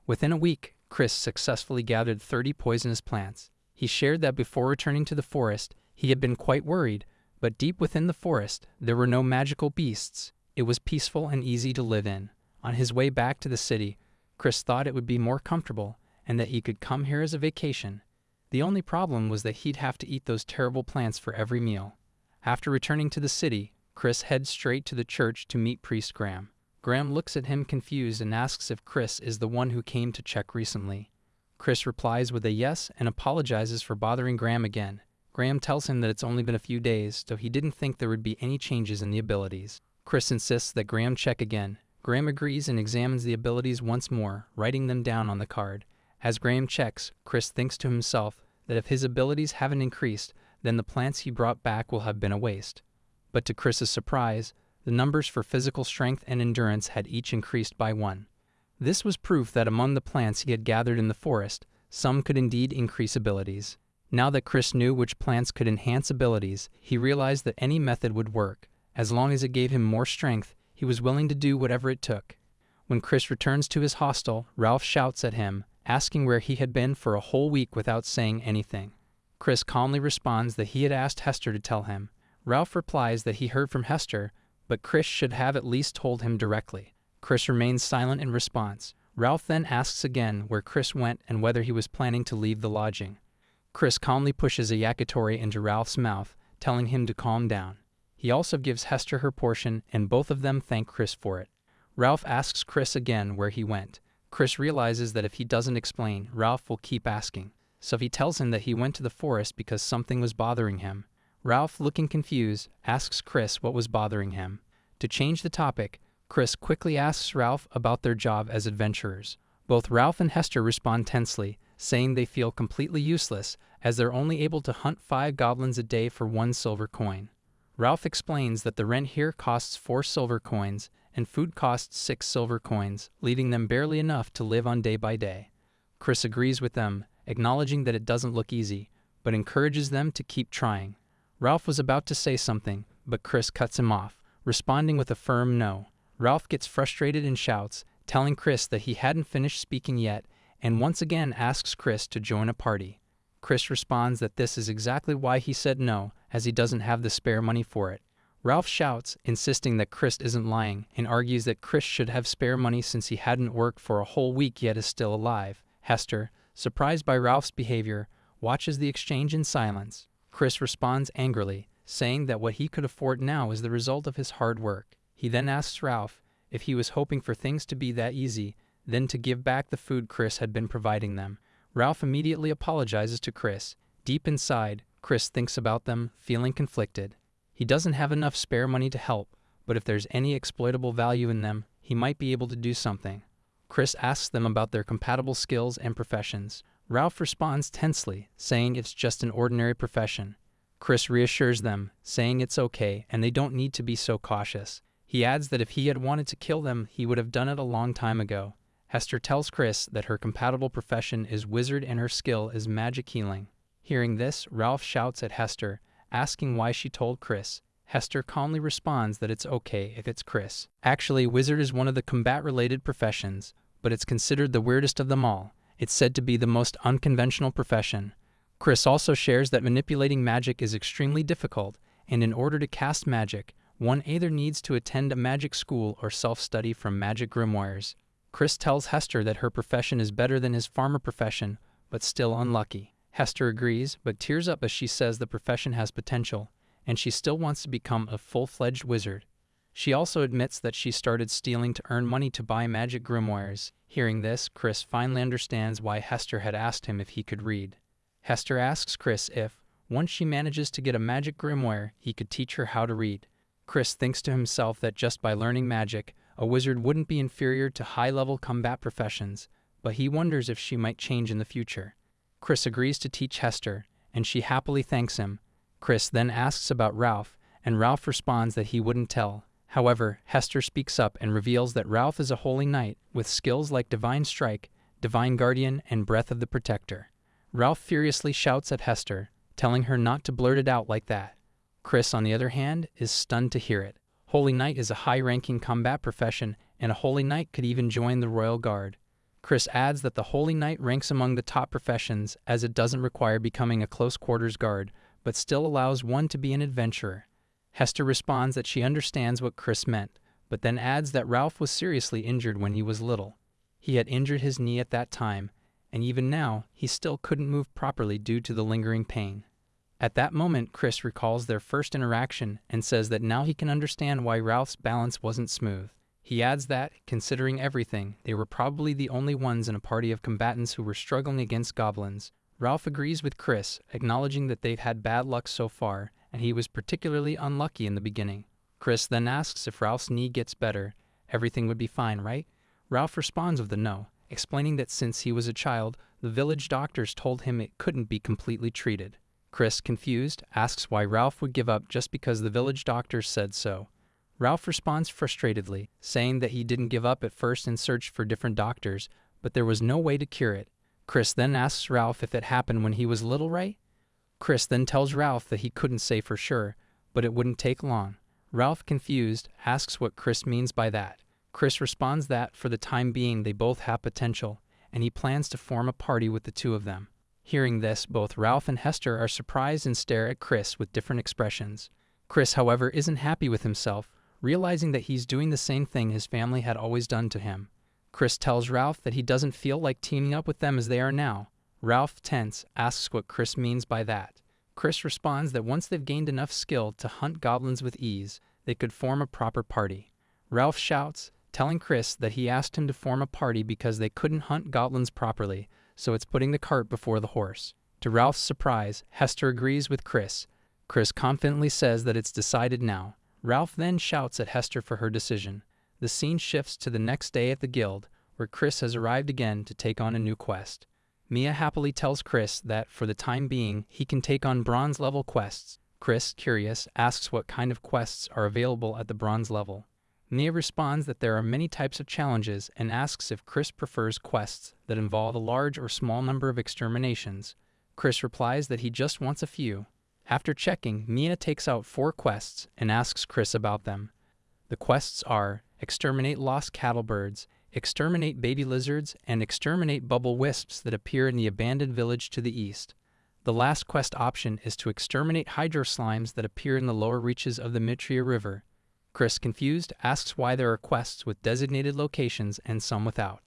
Within a week, Chris successfully gathered 30 poisonous plants. He shared that before returning to the forest, he had been quite worried, but deep within the forest, there were no magical beasts. It was peaceful and easy to live in. On his way back to the city, Chris thought it would be more comfortable and that he could come here as a vacation. The only problem was that he'd have to eat those terrible plants for every meal. After returning to the city, Chris heads straight to the church to meet Priest Graham. Graham looks at him confused and asks if Chris is the one who came to check recently. Chris replies with a yes and apologizes for bothering Graham again. Graham tells him that it's only been a few days, so he didn't think there would be any changes in the abilities. Chris insists that Graham check again. Graham agrees and examines the abilities once more, writing them down on the card. As Graham checks, Chris thinks to himself that if his abilities haven't increased, then the plants he brought back will have been a waste. But to Chris's surprise, the numbers for physical strength and endurance had each increased by 1. This was proof that among the plants he had gathered in the forest, some could indeed increase abilities. Now that Chris knew which plants could enhance abilities, he realized that any method would work. As long as it gave him more strength, he was willing to do whatever it took. When Chris returns to his hostel, Ralph shouts at him, asking where he had been for a whole week without saying anything. Chris calmly responds that he had asked Hester to tell him. Ralph replies that he heard from Hester, but Chris should have at least told him directly. Chris remains silent in response. Ralph then asks again where Chris went and whether he was planning to leave the lodging. Chris calmly pushes a yakitori into Ralph's mouth, telling him to calm down. He also gives Hester her portion, and both of them thank Chris for it. Ralph asks Chris again where he went. Chris realizes that if he doesn't explain, Ralph will keep asking. So he tells him that he went to the forest because something was bothering him. Ralph, looking confused, asks Chris what was bothering him. To change the topic, Chris quickly asks Ralph about their job as adventurers. Both Ralph and Hester respond tensely, saying they feel completely useless as they're only able to hunt 5 goblins a day for 1 silver coin. Ralph explains that the rent here costs 4 silver coins and food costs 6 silver coins, leaving them barely enough to live on day by day. Chris agrees with them, acknowledging that it doesn't look easy, but encourages them to keep trying. Ralph was about to say something, but Chris cuts him off, responding with a firm no. Ralph gets frustrated and shouts, telling Chris that he hadn't finished speaking yet, and once again asks Chris to join a party. Chris responds that this is exactly why he said no, as he doesn't have the spare money for it. Ralph shouts, insisting that Chris isn't lying, and argues that Chris should have spare money since he hadn't worked for a whole week yet is still alive. Hester, surprised by Ralph's behavior, watches the exchange in silence. Chris responds angrily, saying that what he could afford now is the result of his hard work. He then asks Ralph if he was hoping for things to be that easy, then to give back the food Chris had been providing them. Ralph immediately apologizes to Chris. Deep inside, Chris thinks about them, feeling conflicted. He doesn't have enough spare money to help, but if there's any exploitable value in them, he might be able to do something. Chris asks them about their compatible skills and professions. Ralph responds tensely, saying it's just an ordinary profession. Chris reassures them, saying it's okay and they don't need to be so cautious. He adds that if he had wanted to kill them, he would have done it a long time ago. Hester tells Chris that her compatible profession is wizard and her skill is magic healing. Hearing this, Ralph shouts at Hester, asking why she told Chris. Hester calmly responds that it's okay if it's Chris. Actually, wizard is one of the combat-related professions, but it's considered the weirdest of them all. It's said to be the most unconventional profession. Chris also shares that manipulating magic is extremely difficult, and in order to cast magic, one either needs to attend a magic school or self-study from magic grimoires. Chris tells Hester that her profession is better than his farmer profession, but still unlucky. Hester agrees, but tears up as she says the profession has potential, and she still wants to become a full-fledged wizard. She also admits that she started stealing to earn money to buy magic grimoires. Hearing this, Chris finally understands why Hester had asked him if he could read. Hester asks Chris if, once she manages to get a magic grimoire, he could teach her how to read. Chris thinks to himself that just by learning magic, a wizard wouldn't be inferior to high-level combat professions, but he wonders if she might change in the future. Chris agrees to teach Hester, and she happily thanks him. Chris then asks about Ralph, and Ralph responds that he wouldn't tell. However, Hester speaks up and reveals that Ralph is a holy knight with skills like Divine Strike, Divine Guardian, and Breath of the Protector. Ralph furiously shouts at Hester, telling her not to blurt it out like that. Chris, on the other hand, is stunned to hear it. Holy Knight is a high-ranking combat profession, and a Holy Knight could even join the Royal Guard. Chris adds that the Holy Knight ranks among the top professions as it doesn't require becoming a close-quarters guard, but still allows one to be an adventurer. Hester responds that she understands what Chris meant, but then adds that Ralph was seriously injured when he was little. He had injured his knee at that time, and even now, he still couldn't move properly due to the lingering pain. At that moment, Chris recalls their first interaction and says that now he can understand why Ralph's balance wasn't smooth. He adds that, considering everything, they were probably the only ones in a party of combatants who were struggling against goblins. Ralph agrees with Chris, acknowledging that they've had bad luck so far, and he was particularly unlucky in the beginning. Chris then asks if Ralph's knee gets better, everything would be fine, right? Ralph responds with a no, explaining that since he was a child, the village doctors told him it couldn't be completely treated. Chris, confused, asks why Ralph would give up just because the village doctors said so. Ralph responds frustratedly, saying that he didn't give up at first and searched for different doctors, but there was no way to cure it. Chris then asks Ralph if it happened when he was little, right? Chris then tells Ralph that he couldn't say for sure, but it wouldn't take long. Ralph, confused, asks what Chris means by that. Chris responds that, for the time being, they both have potential, and he plans to form a party with the two of them. Hearing this, both Ralph and Hester are surprised and stare at Chris with different expressions. Chris, however, isn't happy with himself, realizing that he's doing the same thing his family had always done to him. Chris tells Ralph that he doesn't feel like teaming up with them as they are now. Ralph, tense, asks what Chris means by that. Chris responds that once they've gained enough skill to hunt goblins with ease, they could form a proper party. Ralph shouts, telling Chris that he asked him to form a party because they couldn't hunt goblins properly, so it's putting the cart before the horse. To Ralph's surprise, Hester agrees with Chris. Chris confidently says that it's decided now. Ralph then shouts at Hester for her decision. The scene shifts to the next day at the guild, where Chris has arrived again to take on a new quest. Mia happily tells Chris that, for the time being, he can take on bronze-level quests. Chris, curious, asks what kind of quests are available at the bronze level. Mia responds that there are many types of challenges and asks if Chris prefers quests that involve a large or small number of exterminations. Chris replies that he just wants a few. After checking, Mia takes out 4 quests and asks Chris about them. The quests are exterminate lost cattle birds, exterminate baby lizards, and exterminate bubble wisps that appear in the abandoned village to the east. The last quest option is to exterminate hydro slimes that appear in the lower reaches of the Mitria River. Chris, confused, asks why there are quests with designated locations and some without.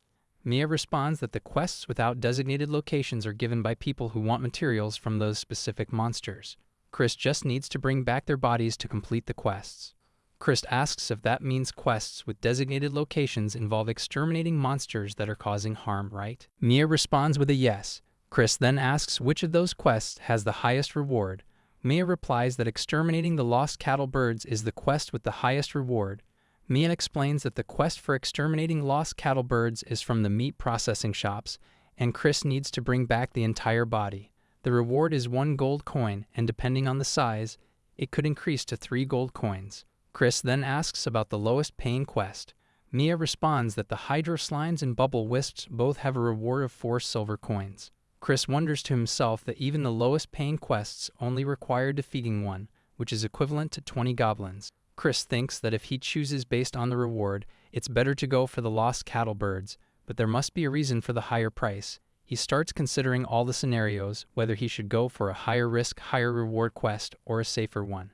Mia responds that the quests without designated locations are given by people who want materials from those specific monsters. Chris just needs to bring back their bodies to complete the quests. Chris asks if that means quests with designated locations involve exterminating monsters that are causing harm, right? Mia responds with a yes. Chris then asks which of those quests has the highest reward. Mia replies that exterminating the lost cattle birds is the quest with the highest reward. Mia explains that the quest for exterminating lost cattle birds is from the meat processing shops, and Chris needs to bring back the entire body. The reward is 1 gold coin, and depending on the size, it could increase to 3 gold coins. Chris then asks about the lowest paying quest. Mia responds that the hydro slimes and bubble wisps both have a reward of 4 silver coins. Chris wonders to himself that even the lowest paying quests only require defeating one, which is equivalent to 20 goblins. Chris thinks that if he chooses based on the reward, it's better to go for the lost cattle birds, but there must be a reason for the higher price. He starts considering all the scenarios, whether he should go for a higher risk, higher reward quest or a safer one.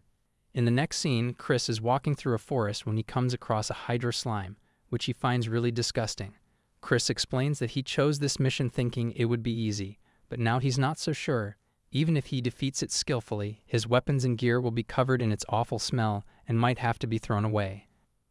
In the next scene, Chris is walking through a forest when he comes across a hydro slime, which he finds really disgusting. Chris explains that he chose this mission thinking it would be easy, but now he's not so sure. Even if he defeats it skillfully, his weapons and gear will be covered in its awful smell and might have to be thrown away.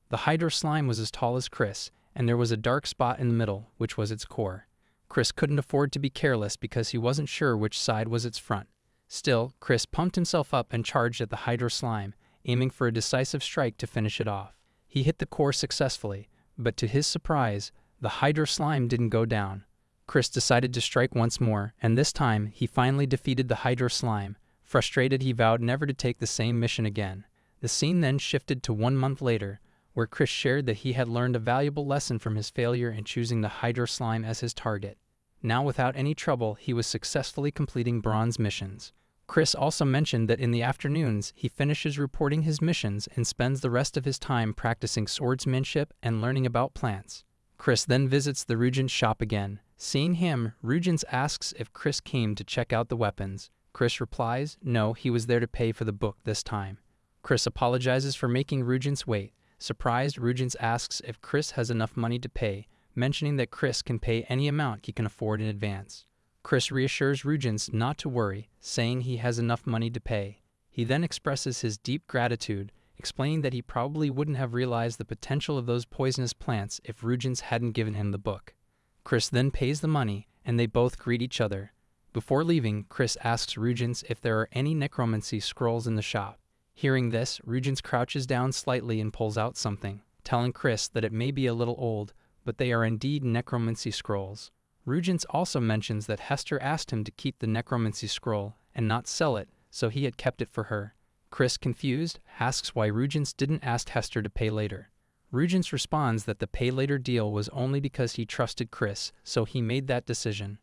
The hydro slime was as tall as Chris, and there was a dark spot in the middle, which was its core. Chris couldn't afford to be careless because he wasn't sure which side was its front. Still, Chris pumped himself up and charged at the hydro slime, aiming for a decisive strike to finish it off. He hit the core successfully, but to his surprise, the hydro slime didn't go down. Chris decided to strike once more, and this time he finally defeated the hydro slime. Frustrated, he vowed never to take the same mission again. The scene then shifted to 1 month later, where Chris shared that he had learned a valuable lesson from his failure in choosing the hydro slime as his target. Now, without any trouble, he was successfully completing bronze missions. Chris also mentioned that in the afternoons, he finishes reporting his missions and spends the rest of his time practicing swordsmanship and learning about plants. Chris then visits the Rugent's shop again. Seeing him, Rugent asks if Chris came to check out the weapons. Chris replies, no, he was there to pay for the book this time. Chris apologizes for making Rugent wait. Surprised, Rugent asks if Chris has enough money to pay, mentioning that Chris can pay any amount he can afford in advance. Chris reassures Rugent not to worry, saying he has enough money to pay. He then expresses his deep gratitude, explaining that he probably wouldn't have realized the potential of those poisonous plants if Rugent hadn't given him the book. Chris then pays the money, and they both greet each other. Before leaving, Chris asks Rugent if there are any necromancy scrolls in the shop. Hearing this, Rugent crouches down slightly and pulls out something, telling Chris that it may be a little old, but they are indeed necromancy scrolls. Rugent also mentions that Hester asked him to keep the necromancy scroll and not sell it, so he had kept it for her. Chris, confused, asks why Rugent didn't ask Hester to pay later. Rugent responds that the pay later deal was only because he trusted Chris, so he made that decision.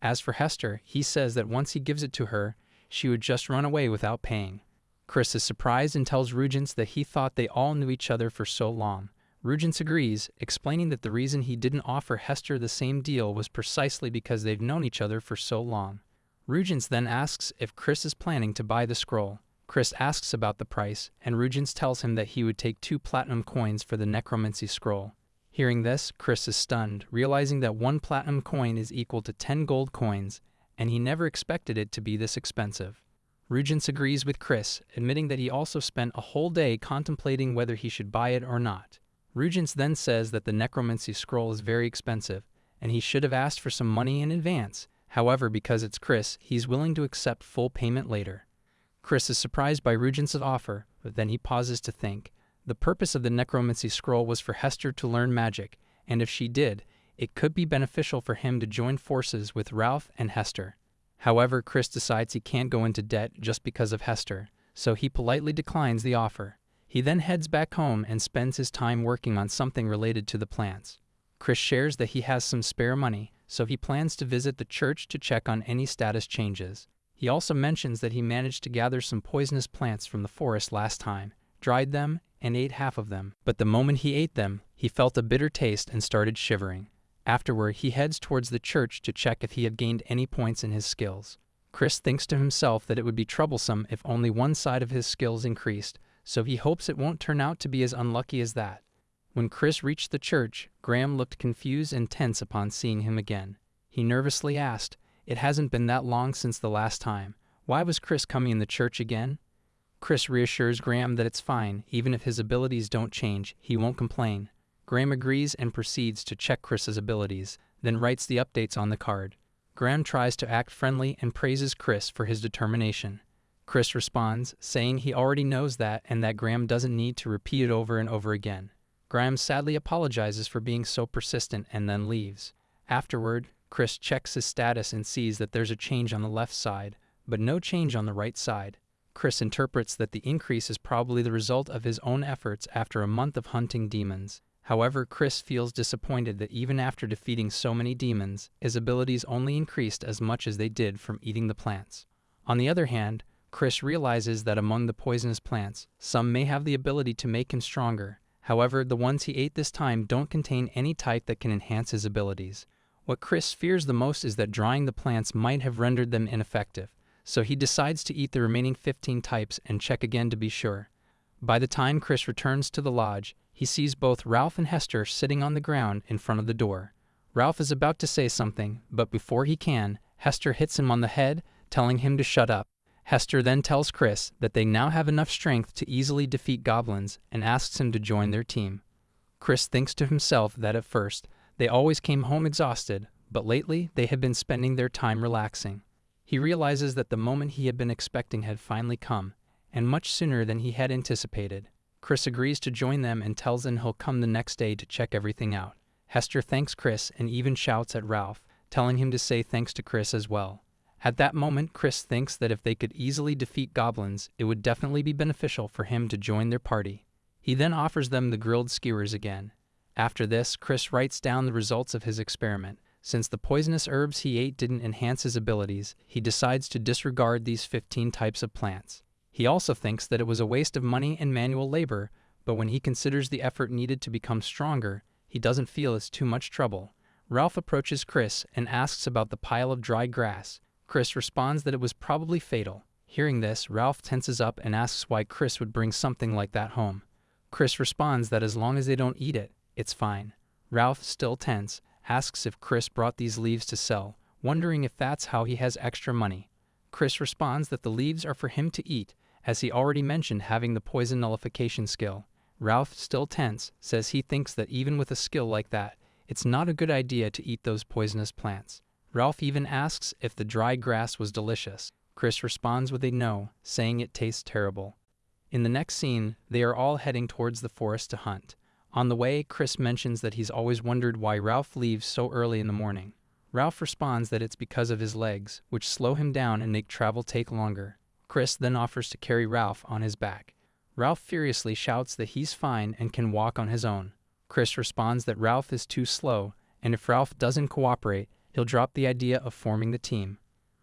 As for Hester, he says that once he gives it to her, she would just run away without paying. Chris is surprised and tells Rugent that he thought they all knew each other for so long. Rugence agrees, explaining that the reason he didn't offer Hester the same deal was precisely because they've known each other for so long. Rugence then asks if Chris is planning to buy the scroll. Chris asks about the price, and Rugence tells him that he would take 2 platinum coins for the necromancy scroll. Hearing this, Chris is stunned, realizing that 1 platinum coin is equal to 10 gold coins, and he never expected it to be this expensive. Rugence agrees with Chris, admitting that he also spent a whole day contemplating whether he should buy it or not. Rugence then says that the necromancy scroll is very expensive, and he should have asked for some money in advance. However, because it's Chris, he's willing to accept full payment later. Chris is surprised by Rugence's offer, but then he pauses to think. The purpose of the necromancy scroll was for Hester to learn magic, and if she did, it could be beneficial for him to join forces with Ralph and Hester. However, Chris decides he can't go into debt just because of Hester, so he politely declines the offer. He then heads back home and spends his time working on something related to the plants. Chris shares that he has some spare money, so he plans to visit the church to check on any status changes. He also mentions that he managed to gather some poisonous plants from the forest last time, dried them, and ate half of them. But the moment he ate them, he felt a bitter taste and started shivering. Afterward, he heads towards the church to check if he had gained any points in his skills. Chris thinks to himself that it would be troublesome if only one side of his skills increased, so he hopes it won't turn out to be as unlucky as that. When Chris reached the church, Graham looked confused and tense upon seeing him again. He nervously asked, "It hasn't been that long since the last time. Why was Chris coming in the church again?" Chris reassures Graham that it's fine, even if his abilities don't change, he won't complain. Graham agrees and proceeds to check Chris's abilities, then writes the updates on the card. Graham tries to act friendly and praises Chris for his determination. Chris responds, saying he already knows that and that Graham doesn't need to repeat it over and over again. Graham sadly apologizes for being so persistent and then leaves. Afterward, Chris checks his status and sees that there's a change on the left side, but no change on the right side. Chris interprets that the increase is probably the result of his own efforts after a month of hunting demons. However, Chris feels disappointed that even after defeating so many demons, his abilities only increased as much as they did from eating the plants. On the other hand, Chris realizes that among the poisonous plants, some may have the ability to make him stronger. However, the ones he ate this time don't contain any type that can enhance his abilities. What Chris fears the most is that drying the plants might have rendered them ineffective, so he decides to eat the remaining 15 types and check again to be sure. By the time Chris returns to the lodge, he sees both Ralph and Hester sitting on the ground in front of the door. Ralph is about to say something, but before he can, Hester hits him on the head, telling him to shut up. Hester then tells Chris that they now have enough strength to easily defeat goblins and asks him to join their team. Chris thinks to himself that at first, they always came home exhausted, but lately they had been spending their time relaxing. He realizes that the moment he had been expecting had finally come, and much sooner than he had anticipated. Chris agrees to join them and tells them he'll come the next day to check everything out. Hester thanks Chris and even shouts at Ralph, telling him to say thanks to Chris as well. At that moment, Chris thinks that if they could easily defeat goblins, it would definitely be beneficial for him to join their party. He then offers them the grilled skewers again. After this, Chris writes down the results of his experiment. Since the poisonous herbs he ate didn't enhance his abilities, he decides to disregard these 15 types of plants. He also thinks that it was a waste of money and manual labor, but when he considers the effort needed to become stronger, he doesn't feel it's too much trouble. Ralph approaches Chris and asks about the pile of dry grass. Chris responds that it was probably fatal. Hearing this, Ralph tenses up and asks why Chris would bring something like that home. Chris responds that as long as they don't eat it, it's fine. Ralph, still tense, asks if Chris brought these leaves to sell, wondering if that's how he has extra money. Chris responds that the leaves are for him to eat, as he already mentioned having the poison nullification skill. Ralph, still tense, says he thinks that even with a skill like that, it's not a good idea to eat those poisonous plants. Ralph even asks if the dry grass was delicious. Chris responds with a no, saying it tastes terrible. In the next scene, they are all heading towards the forest to hunt. On the way, Chris mentions that he's always wondered why Ralph leaves so early in the morning. Ralph responds that it's because of his legs, which slow him down and make travel take longer. Chris then offers to carry Ralph on his back. Ralph furiously shouts that he's fine and can walk on his own. Chris responds that Ralph is too slow, and if Ralph doesn't cooperate, he'll drop the idea of forming the team.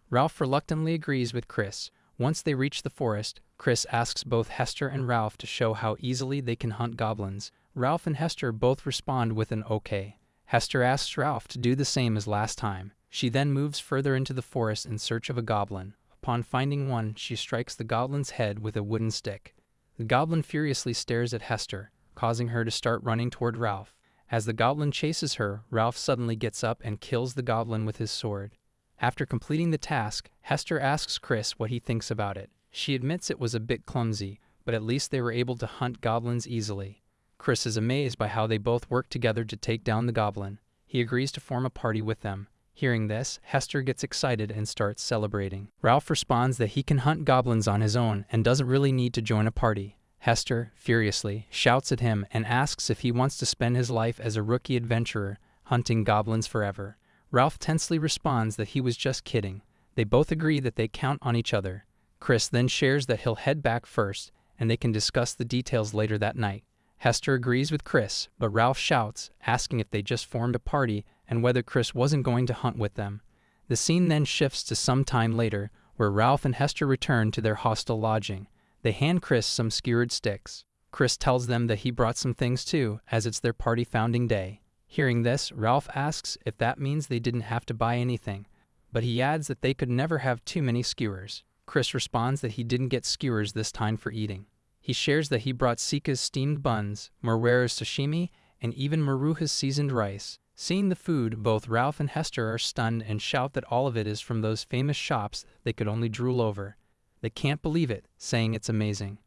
Ralph reluctantly agrees with Chris. Once they reach the forest, Chris asks both Hester and Ralph to show how easily they can hunt goblins. Ralph and Hester both respond with an okay. Hester asks Ralph to do the same as last time. She then moves further into the forest in search of a goblin. Upon finding one, she strikes the goblin's head with a wooden stick. The goblin furiously stares at Hester, causing her to start running toward Ralph. As the goblin chases her, Ralph suddenly gets up and kills the goblin with his sword. After completing the task, Hester asks Chris what he thinks about it. She admits it was a bit clumsy, but at least they were able to hunt goblins easily. Chris is amazed by how they both work together to take down the goblin. He agrees to form a party with them. Hearing this, Hester gets excited and starts celebrating. Ralph responds that he can hunt goblins on his own and doesn't really need to join a party. Hester, furiously, shouts at him and asks if he wants to spend his life as a rookie adventurer, hunting goblins forever. Ralph tensely responds that he was just kidding. They both agree that they count on each other. Chris then shares that he'll head back first, and they can discuss the details later that night. Hester agrees with Chris, but Ralph shouts, asking if they just formed a party and whether Chris wasn't going to hunt with them. The scene then shifts to some time later, where Ralph and Hester return to their hostel lodging. They hand Chris some skewered sticks. Chris tells them that he brought some things too, as it's their party founding day. Hearing this, Ralph asks if that means they didn't have to buy anything, but he adds that they could never have too many skewers. Chris responds that he didn't get skewers this time for eating. He shares that he brought Sika's steamed buns, Morwera's sashimi, and even Maruha's seasoned rice. Seeing the food, both Ralph and Hester are stunned and shout that all of it is from those famous shops they could only drool over. They can't believe it, saying it's amazing.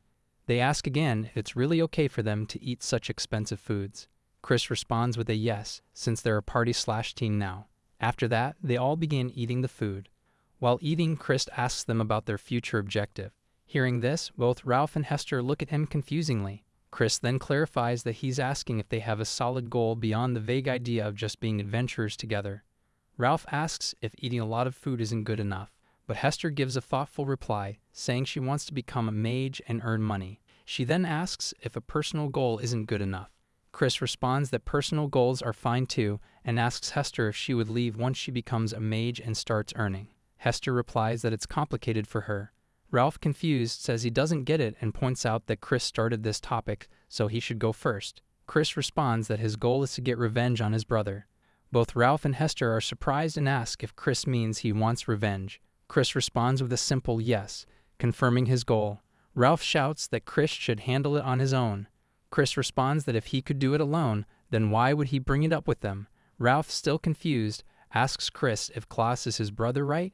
They ask again if it's really okay for them to eat such expensive foods. Chris responds with a yes, since they're a party/team now. After that, they all begin eating the food. While eating, Chris asks them about their future objective. Hearing this, both Ralph and Hester look at him confusingly. Chris then clarifies that he's asking if they have a solid goal beyond the vague idea of just being adventurers together. Ralph asks if eating a lot of food isn't good enough, but Hester gives a thoughtful reply, saying she wants to become a mage and earn money. She then asks if a personal goal isn't good enough. Chris responds that personal goals are fine too, and asks Hester if she would leave once she becomes a mage and starts earning. Hester replies that it's complicated for her. Ralph, confused, says he doesn't get it and points out that Chris started this topic, so he should go first. Chris responds that his goal is to get revenge on his brother. Both Ralph and Hester are surprised and ask if Chris means he wants revenge. Chris responds with a simple yes, confirming his goal. Ralph shouts that Chris should handle it on his own. Chris responds that if he could do it alone, then why would he bring it up with them? Ralph, still confused, asks Chris if Klaus is his brother, right?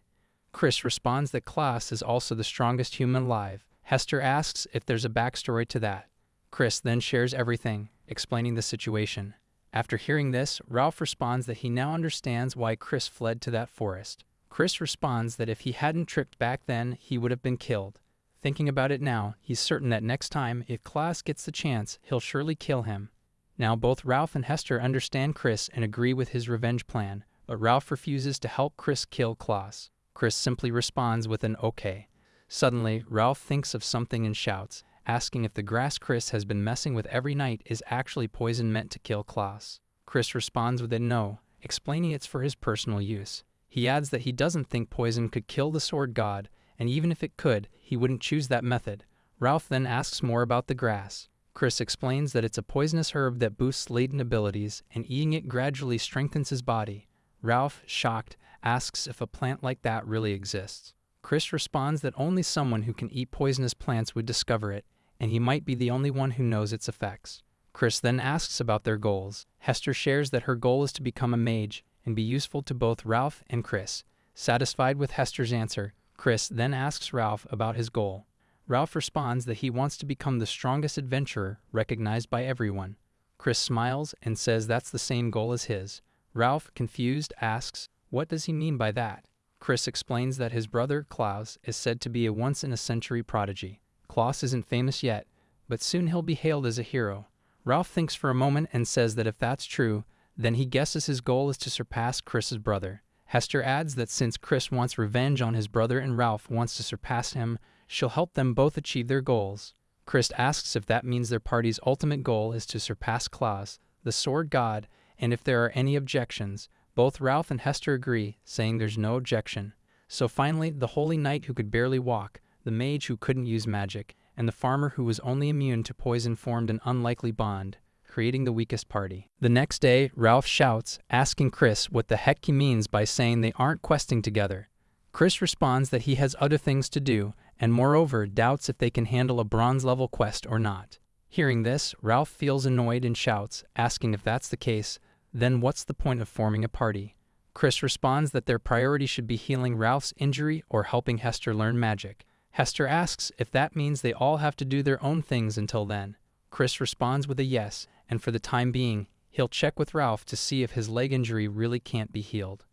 Chris responds that Klaus is also the strongest human alive. Hester asks if there's a backstory to that. Chris then shares everything, explaining the situation. After hearing this, Ralph responds that he now understands why Chris fled to that forest. Chris responds that if he hadn't tripped back then, he would have been killed. Thinking about it now, he's certain that next time, if Klaus gets the chance, he'll surely kill him. Now both Ralph and Hester understand Chris and agree with his revenge plan, but Ralph refuses to help Chris kill Klaus. Chris simply responds with an okay. Suddenly, Ralph thinks of something and shouts, asking if the grass Chris has been messing with every night is actually poison meant to kill Klaus. Chris responds with a no, explaining it's for his personal use. He adds that he doesn't think poison could kill the sword god, and even if it could, he wouldn't choose that method. Ralph then asks more about the grass. Chris explains that it's a poisonous herb that boosts latent abilities, and eating it gradually strengthens his body. Ralph, shocked, asks if a plant like that really exists. Chris responds that only someone who can eat poisonous plants would discover it, and he might be the only one who knows its effects. Chris then asks about their goals. Hester shares that her goal is to become a mage and be useful to both Ralph and Chris. Satisfied with Hester's answer, Chris then asks Ralph about his goal. Ralph responds that he wants to become the strongest adventurer recognized by everyone. Chris smiles and says that's the same goal as his. Ralph, confused, asks, what does he mean by that? Chris explains that his brother, Klaus, is said to be a once-in-a-century prodigy. Klaus isn't famous yet, but soon he'll be hailed as a hero. Ralph thinks for a moment and says that if that's true, then he guesses his goal is to surpass Chris's brother. Hester adds that since Chris wants revenge on his brother and Ralph wants to surpass him, she'll help them both achieve their goals. Chris asks if that means their party's ultimate goal is to surpass Klaus, the sword god, and if there are any objections. Both Ralph and Hester agree, saying there's no objection. So finally, the holy knight who could barely walk, the mage who couldn't use magic, and the farmer who was only immune to poison formed an unlikely bond, creating the weakest party. The next day, Ralph shouts, asking Chris what the heck he means by saying they aren't questing together. Chris responds that he has other things to do, and moreover doubts if they can handle a bronze-level quest or not. Hearing this, Ralph feels annoyed and shouts, asking if that's the case, then what's the point of forming a party? Chris responds that their priority should be healing Ralph's injury or helping Hester learn magic. Hester asks if that means they all have to do their own things until then. Chris responds with a yes, and for the time being, he'll check with Ralph to see if his leg injury really can't be healed.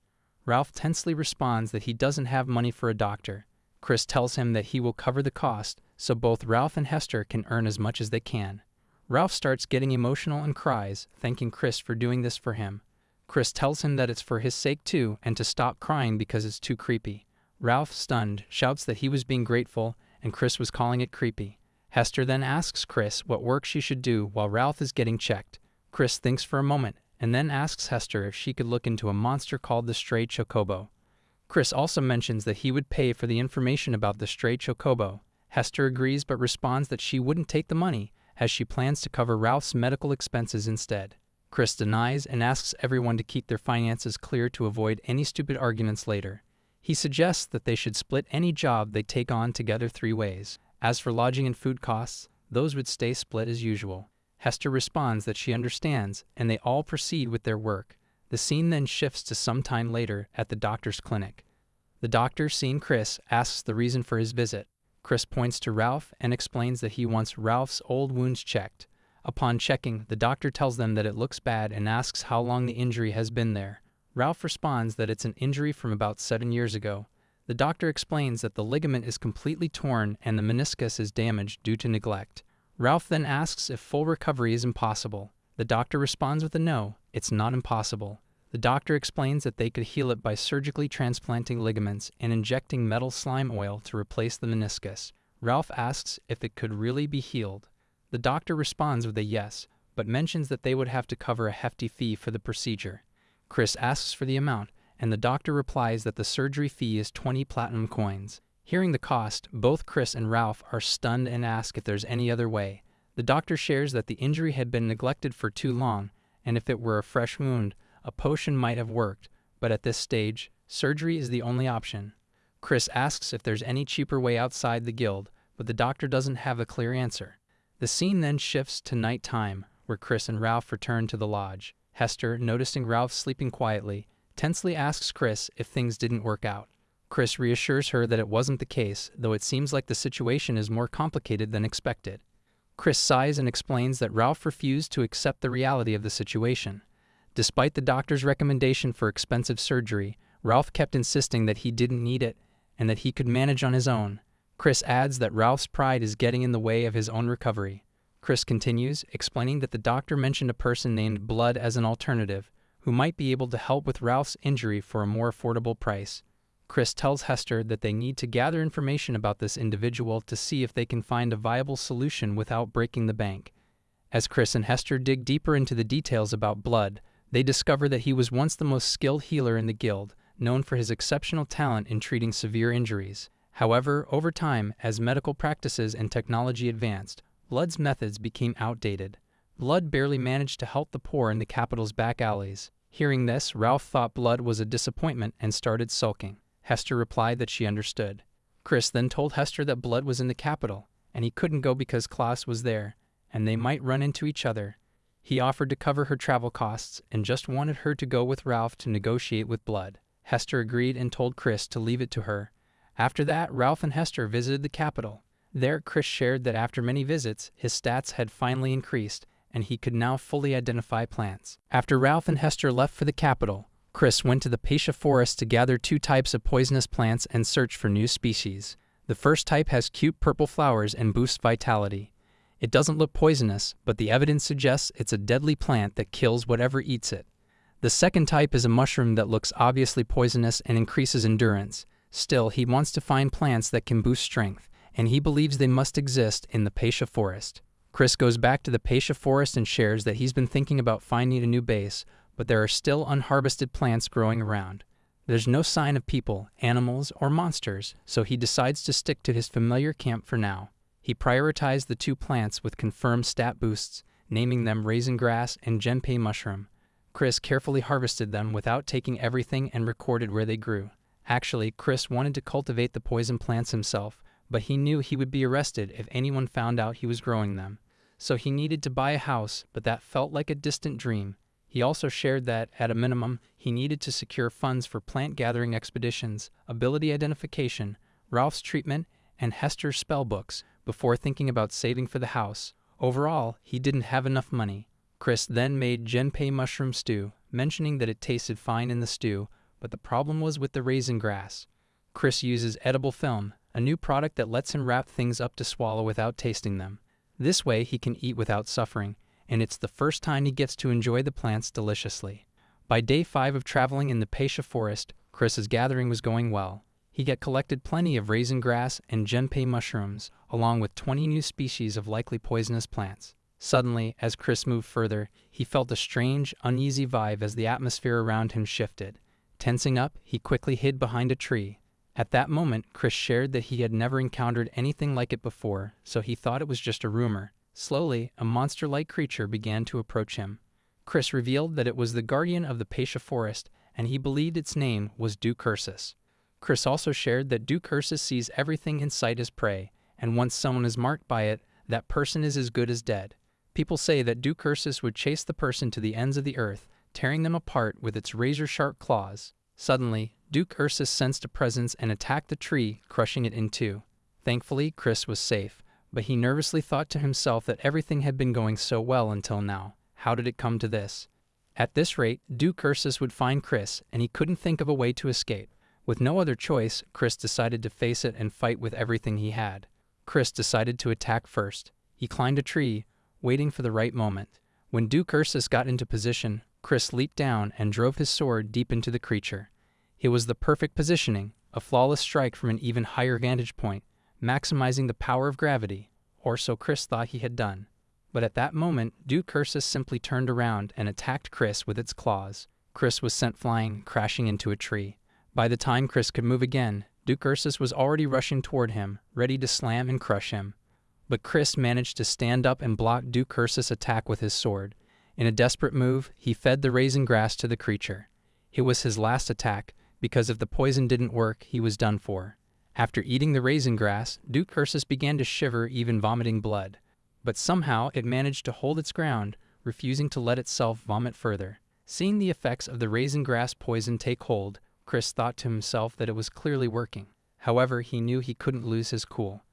Ralph tensely responds that he doesn't have money for a doctor. Chris tells him that he will cover the cost, so both Ralph and Hester can earn as much as they can. Ralph starts getting emotional and cries, thanking Chris for doing this for him. Chris tells him that it's for his sake too, and to stop crying because it's too creepy. Ralph, stunned, shouts that he was being grateful, and Chris was calling it creepy. Hester then asks Chris what work she should do while Ralph is getting checked. Chris thinks for a moment, and then asks Hester if she could look into a monster called the Stray Chocobo. Chris also mentions that he would pay for the information about the Stray Chocobo. Hester agrees but responds that she wouldn't take the money, as she plans to cover Ralph's medical expenses instead. Chris denies and asks everyone to keep their finances clear to avoid any stupid arguments later. He suggests that they should split any job they take on together 3 ways. As for lodging and food costs, those would stay split as usual. Hester responds that she understands, and they all proceed with their work. The scene then shifts to some time later at the doctor's clinic. The doctor, seeing Chris, asks the reason for his visit. Chris points to Ralph and explains that he wants Ralph's old wounds checked. Upon checking, the doctor tells them that it looks bad and asks how long the injury has been there. Ralph responds that it's an injury from about 7 years ago. The doctor explains that the ligament is completely torn and the meniscus is damaged due to neglect. Ralph then asks if full recovery is impossible. The doctor responds with a no, it's not impossible. The doctor explains that they could heal it by surgically transplanting ligaments and injecting metal slime oil to replace the meniscus. Ralph asks if it could really be healed. The doctor responds with a yes, but mentions that they would have to cover a hefty fee for the procedure. Chris asks for the amount, and the doctor replies that the surgery fee is 20 platinum coins. Hearing the cost, both Chris and Ralph are stunned and ask if there's any other way. The doctor shares that the injury had been neglected for too long, and if it were a fresh wound, a potion might have worked, but at this stage, surgery is the only option. Chris asks if there's any cheaper way outside the guild, but the doctor doesn't have a clear answer. The scene then shifts to night time, where Chris and Ralph return to the lodge. Hester, noticing Ralph sleeping quietly, tensely asks Chris if things didn't work out. Chris reassures her that it wasn't the case, though it seems like the situation is more complicated than expected. Chris sighs and explains that Ralph refused to accept the reality of the situation. Despite the doctor's recommendation for expensive surgery, Ralph kept insisting that he didn't need it and that he could manage on his own. Chris adds that Ralph's pride is getting in the way of his own recovery. Chris continues, explaining that the doctor mentioned a person named Blood as an alternative, who might be able to help with Ralph's injury for a more affordable price. Chris tells Hester that they need to gather information about this individual to see if they can find a viable solution without breaking the bank. As Chris and Hester dig deeper into the details about Blood, they discover that he was once the most skilled healer in the guild, known for his exceptional talent in treating severe injuries. However, over time, as medical practices and technology advanced, Blood's methods became outdated. Blood barely managed to help the poor in the capital's back alleys. Hearing this, Ralph thought Blood was a disappointment and started sulking. Hester replied that she understood. Chris then told Hester that Blood was in the capital, and he couldn't go because Klaus was there, and they might run into each other. He offered to cover her travel costs and just wanted her to go with Ralph to negotiate with Blood. Hester agreed and told Chris to leave it to her. After that, Ralph and Hester visited the capital. There, Chris shared that after many visits, his stats had finally increased, and he could now fully identify plants. After Ralph and Hester left for the capital, Chris went to the Pasha forest to gather 2 types of poisonous plants and search for new species. The first type has cute purple flowers and boosts vitality. It doesn't look poisonous, but the evidence suggests it's a deadly plant that kills whatever eats it. The second type is a mushroom that looks obviously poisonous and increases endurance. Still, he wants to find plants that can boost strength, and he believes they must exist in the Pasha forest. Chris goes back to the Pasha forest and shares that he's been thinking about finding a new base, but there are still unharvested plants growing around. There's no sign of people, animals, or monsters, so he decides to stick to his familiar camp for now. He prioritized the 2 plants with confirmed stat boosts, naming them Raisin Grass and Genpei Mushroom. Chris carefully harvested them without taking everything and recorded where they grew. Actually, Chris wanted to cultivate the poison plants himself, but he knew he would be arrested if anyone found out he was growing them. So he needed to buy a house, but that felt like a distant dream. He also shared that, at a minimum, he needed to secure funds for plant gathering expeditions, ability identification, Ralph's treatment, and Hester's spell books before thinking about saving for the house. Overall, he didn't have enough money. Chris then made Genpei mushroom stew, mentioning that it tasted fine in the stew, but the problem was with the raisin grass. Chris uses edible film, a new product that lets him wrap things up to swallow without tasting them. This way he can eat without suffering, and it's the first time he gets to enjoy the plants deliciously. By day 5 of traveling in the Peisha forest, Chris's gathering was going well. He had collected plenty of raisin grass and Genpei mushrooms, along with 20 new species of likely poisonous plants. Suddenly, as Chris moved further, he felt a strange, uneasy vibe as the atmosphere around him shifted. Tensing up, he quickly hid behind a tree. At that moment, Chris shared that he had never encountered anything like it before, so he thought it was just a rumor. Slowly, a monster-like creature began to approach him. Chris revealed that it was the guardian of the Peisha forest, and he believed its name was Duke Ursus. Chris also shared that Duke Ursus sees everything in sight as prey, and once someone is marked by it, that person is as good as dead. People say that Duke Ursus would chase the person to the ends of the earth, tearing them apart with its razor-sharp claws. Suddenly, Duke Ursus sensed a presence and attacked the tree, crushing it in 2. Thankfully, Chris was safe, but he nervously thought to himself that everything had been going so well until now. How did it come to this? At this rate, Duke Ursus would find Chris, and he couldn't think of a way to escape. With no other choice, Chris decided to face it and fight with everything he had. Chris decided to attack first. He climbed a tree, waiting for the right moment. When Duke Ursus got into position, Chris leaped down and drove his sword deep into the creature. It was the perfect positioning, a flawless strike from an even higher vantage point, maximizing the power of gravity, or so Chris thought he had done. But at that moment, Duke Ursus simply turned around and attacked Chris with its claws. Chris was sent flying, crashing into a tree. By the time Chris could move again, Duke Ursus was already rushing toward him, ready to slam and crush him. But Chris managed to stand up and block Duke Ursus' attack with his sword. In a desperate move, he fed the raisin grass to the creature. It was his last attack, because if the poison didn't work, he was done for. After eating the raisin grass, Duke Ursus began to shiver, even vomiting blood. But somehow it managed to hold its ground, refusing to let itself vomit further. Seeing the effects of the raisin grass poison take hold, Chris thought to himself that it was clearly working. However, he knew he couldn't lose his cool.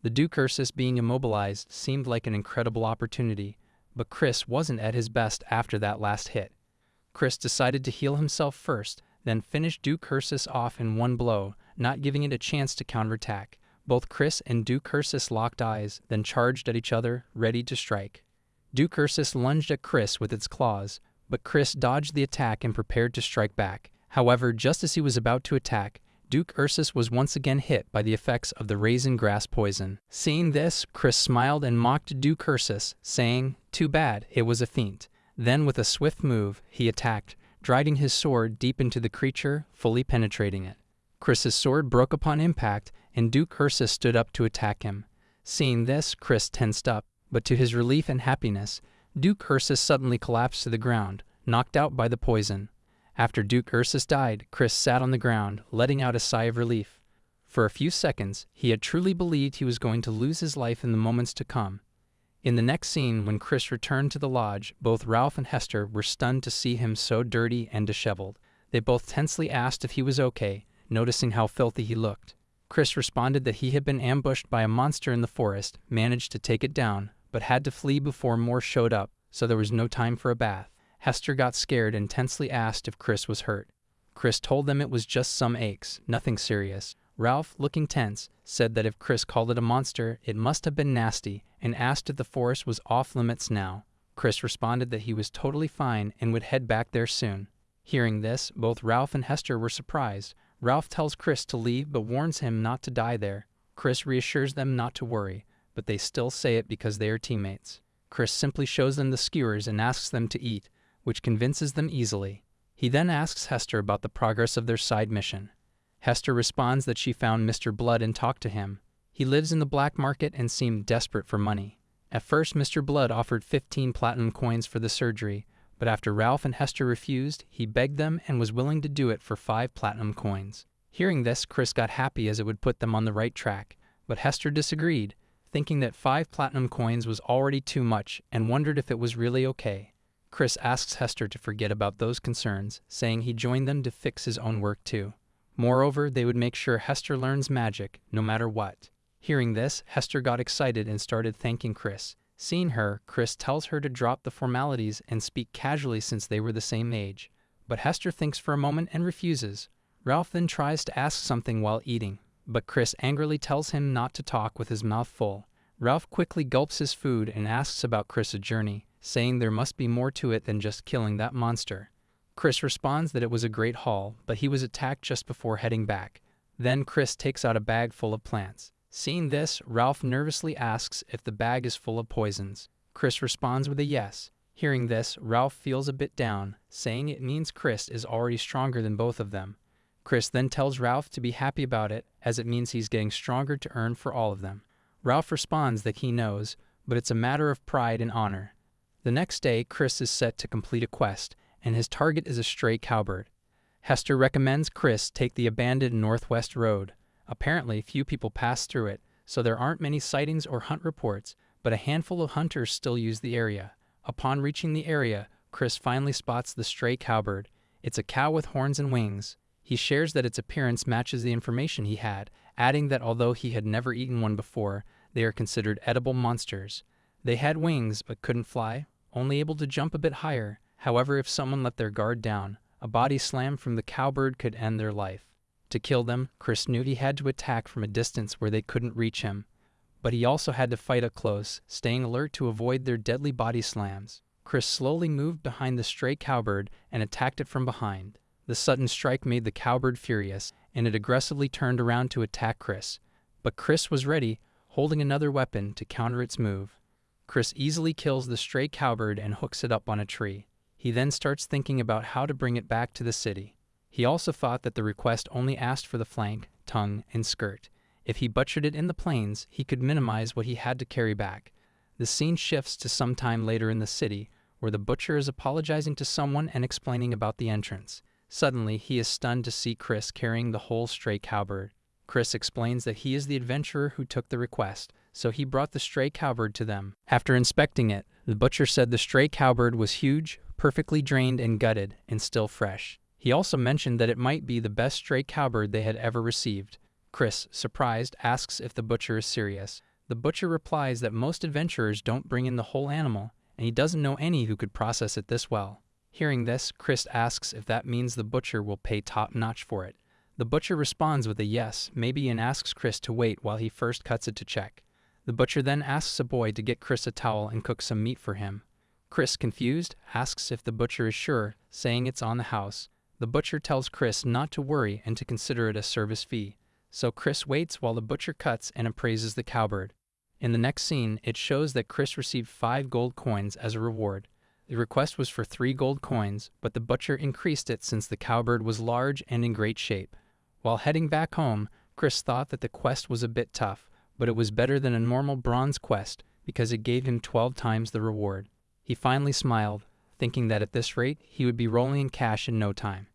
The Duke Ursus being immobilized seemed like an incredible opportunity, but Chris wasn't at his best after that last hit. Chris decided to heal himself first, then finish Duke Ursus off in one blow, not giving it a chance to counterattack. Both Chris and Duke Ursus locked eyes, then charged at each other, ready to strike. Duke Ursus lunged at Chris with its claws, but Chris dodged the attack and prepared to strike back. However, just as he was about to attack, Duke Ursus was once again hit by the effects of the raisin grass poison. Seeing this, Chris smiled and mocked Duke Ursus, saying, "Too bad, it was a feint." Then with a swift move, he attacked, driving his sword deep into the creature, fully penetrating it. Chris's sword broke upon impact, and Duke Ursus stood up to attack him. Seeing this, Chris tensed up, but to his relief and happiness, Duke Ursus suddenly collapsed to the ground, knocked out by the poison. After Duke Ursus died, Chris sat on the ground, letting out a sigh of relief. For a few seconds, he had truly believed he was going to lose his life in the moments to come. In the next scene, when Chris returned to the lodge, both Ralph and Hester were stunned to see him so dirty and disheveled. They both tensely asked if he was okay, noticing how filthy he looked. Chris responded that he had been ambushed by a monster in the forest, managed to take it down, but had to flee before more showed up, so there was no time for a bath. Hester got scared and tensely asked if Chris was hurt. Chris told them it was just some aches, nothing serious. Ralph, looking tense, said that if Chris called it a monster, it must have been nasty, and asked if the forest was off limits now. Chris responded that he was totally fine and would head back there soon. Hearing this, both Ralph and Hester were surprised. Ralph tells Chris to leave but warns him not to die there. Chris reassures them not to worry, but they still say it because they are teammates. Chris simply shows them the skewers and asks them to eat, which convinces them easily. He then asks Hester about the progress of their side mission. Hester responds that she found Mr. Blood and talked to him. He lives in the black market and seemed desperate for money. At first, Mr. Blood offered 15 platinum coins for the surgery, but after Ralph and Hester refused, he begged them and was willing to do it for 5 platinum coins. Hearing this, Chris got happy as it would put them on the right track, but Hester disagreed, thinking that 5 platinum coins was already too much and wondered if it was really okay. Chris asks Hester to forget about those concerns, saying he joined them to fix his own work too. Moreover, they would make sure Hester learns magic, no matter what. Hearing this, Hester got excited and started thanking Chris. Seeing her, Chris tells her to drop the formalities and speak casually since they were the same age. But Hester thinks for a moment and refuses. Ralph then tries to ask something while eating, but Chris angrily tells him not to talk with his mouth full. Ralph quickly gulps his food and asks about Chris's journey, saying there must be more to it than just killing that monster. Chris responds that it was a great haul, but he was attacked just before heading back. Then Chris takes out a bag full of plants. Seeing this, Ralph nervously asks if the bag is full of poisons. Chris responds with a yes. Hearing this, Ralph feels a bit down, saying it means Chris is already stronger than both of them. Chris then tells Ralph to be happy about it, as it means he's getting stronger to earn for all of them. Ralph responds that he knows, but it's a matter of pride and honor. The next day, Chris is set to complete a quest, and his target is a stray cowbird. Hester recommends Chris take the abandoned Northwest Road. Apparently, few people pass through it, so there aren't many sightings or hunt reports, but a handful of hunters still use the area. Upon reaching the area, Chris finally spots the stray cowbird. It's a cow with horns and wings. He shares that its appearance matches the information he had, adding that although he had never eaten one before, they are considered edible monsters. They had wings but couldn't fly, only able to jump a bit higher. However, if someone let their guard down, a body slam from the cowbird could end their life. To kill them, Chris knew he had to attack from a distance where they couldn't reach him. But he also had to fight up close, staying alert to avoid their deadly body slams. Chris slowly moved behind the stray cowbird and attacked it from behind. The sudden strike made the cowbird furious, and it aggressively turned around to attack Chris. But Chris was ready, holding another weapon to counter its move. Chris easily kills the stray cowbird and hooks it up on a tree. He then starts thinking about how to bring it back to the city. He also thought that the request only asked for the flank, tongue, and skirt. If he butchered it in the plains, he could minimize what he had to carry back. The scene shifts to some time later in the city, where the butcher is apologizing to someone and explaining about the entrance. Suddenly, he is stunned to see Chris carrying the whole stray cowbird. Chris explains that he is the adventurer who took the request, so he brought the stray cowbird to them. After inspecting it, the butcher said the stray cowbird was huge, perfectly drained and gutted, and still fresh. He also mentioned that it might be the best stray cowbird they had ever received. Chris, surprised, asks if the butcher is serious. The butcher replies that most adventurers don't bring in the whole animal, and he doesn't know any who could process it this well. Hearing this, Chris asks if that means the butcher will pay top-notch for it. The butcher responds with a yes, maybe, and asks Chris to wait while he first cuts it to check. The butcher then asks a boy to get Chris a towel and cook some meat for him. Chris, confused, asks if the butcher is sure, saying it's on the house. The butcher tells Chris not to worry and to consider it a service fee. So Chris waits while the butcher cuts and appraises the cowbird. In the next scene, it shows that Chris received 5 gold coins as a reward. The request was for 3 gold coins, but the butcher increased it since the cowbird was large and in great shape. While heading back home, Chris thought that the quest was a bit tough, but it was better than a normal bronze quest because it gave him 12 times the reward. He finally smiled, thinking that at this rate he would be rolling in cash in no time.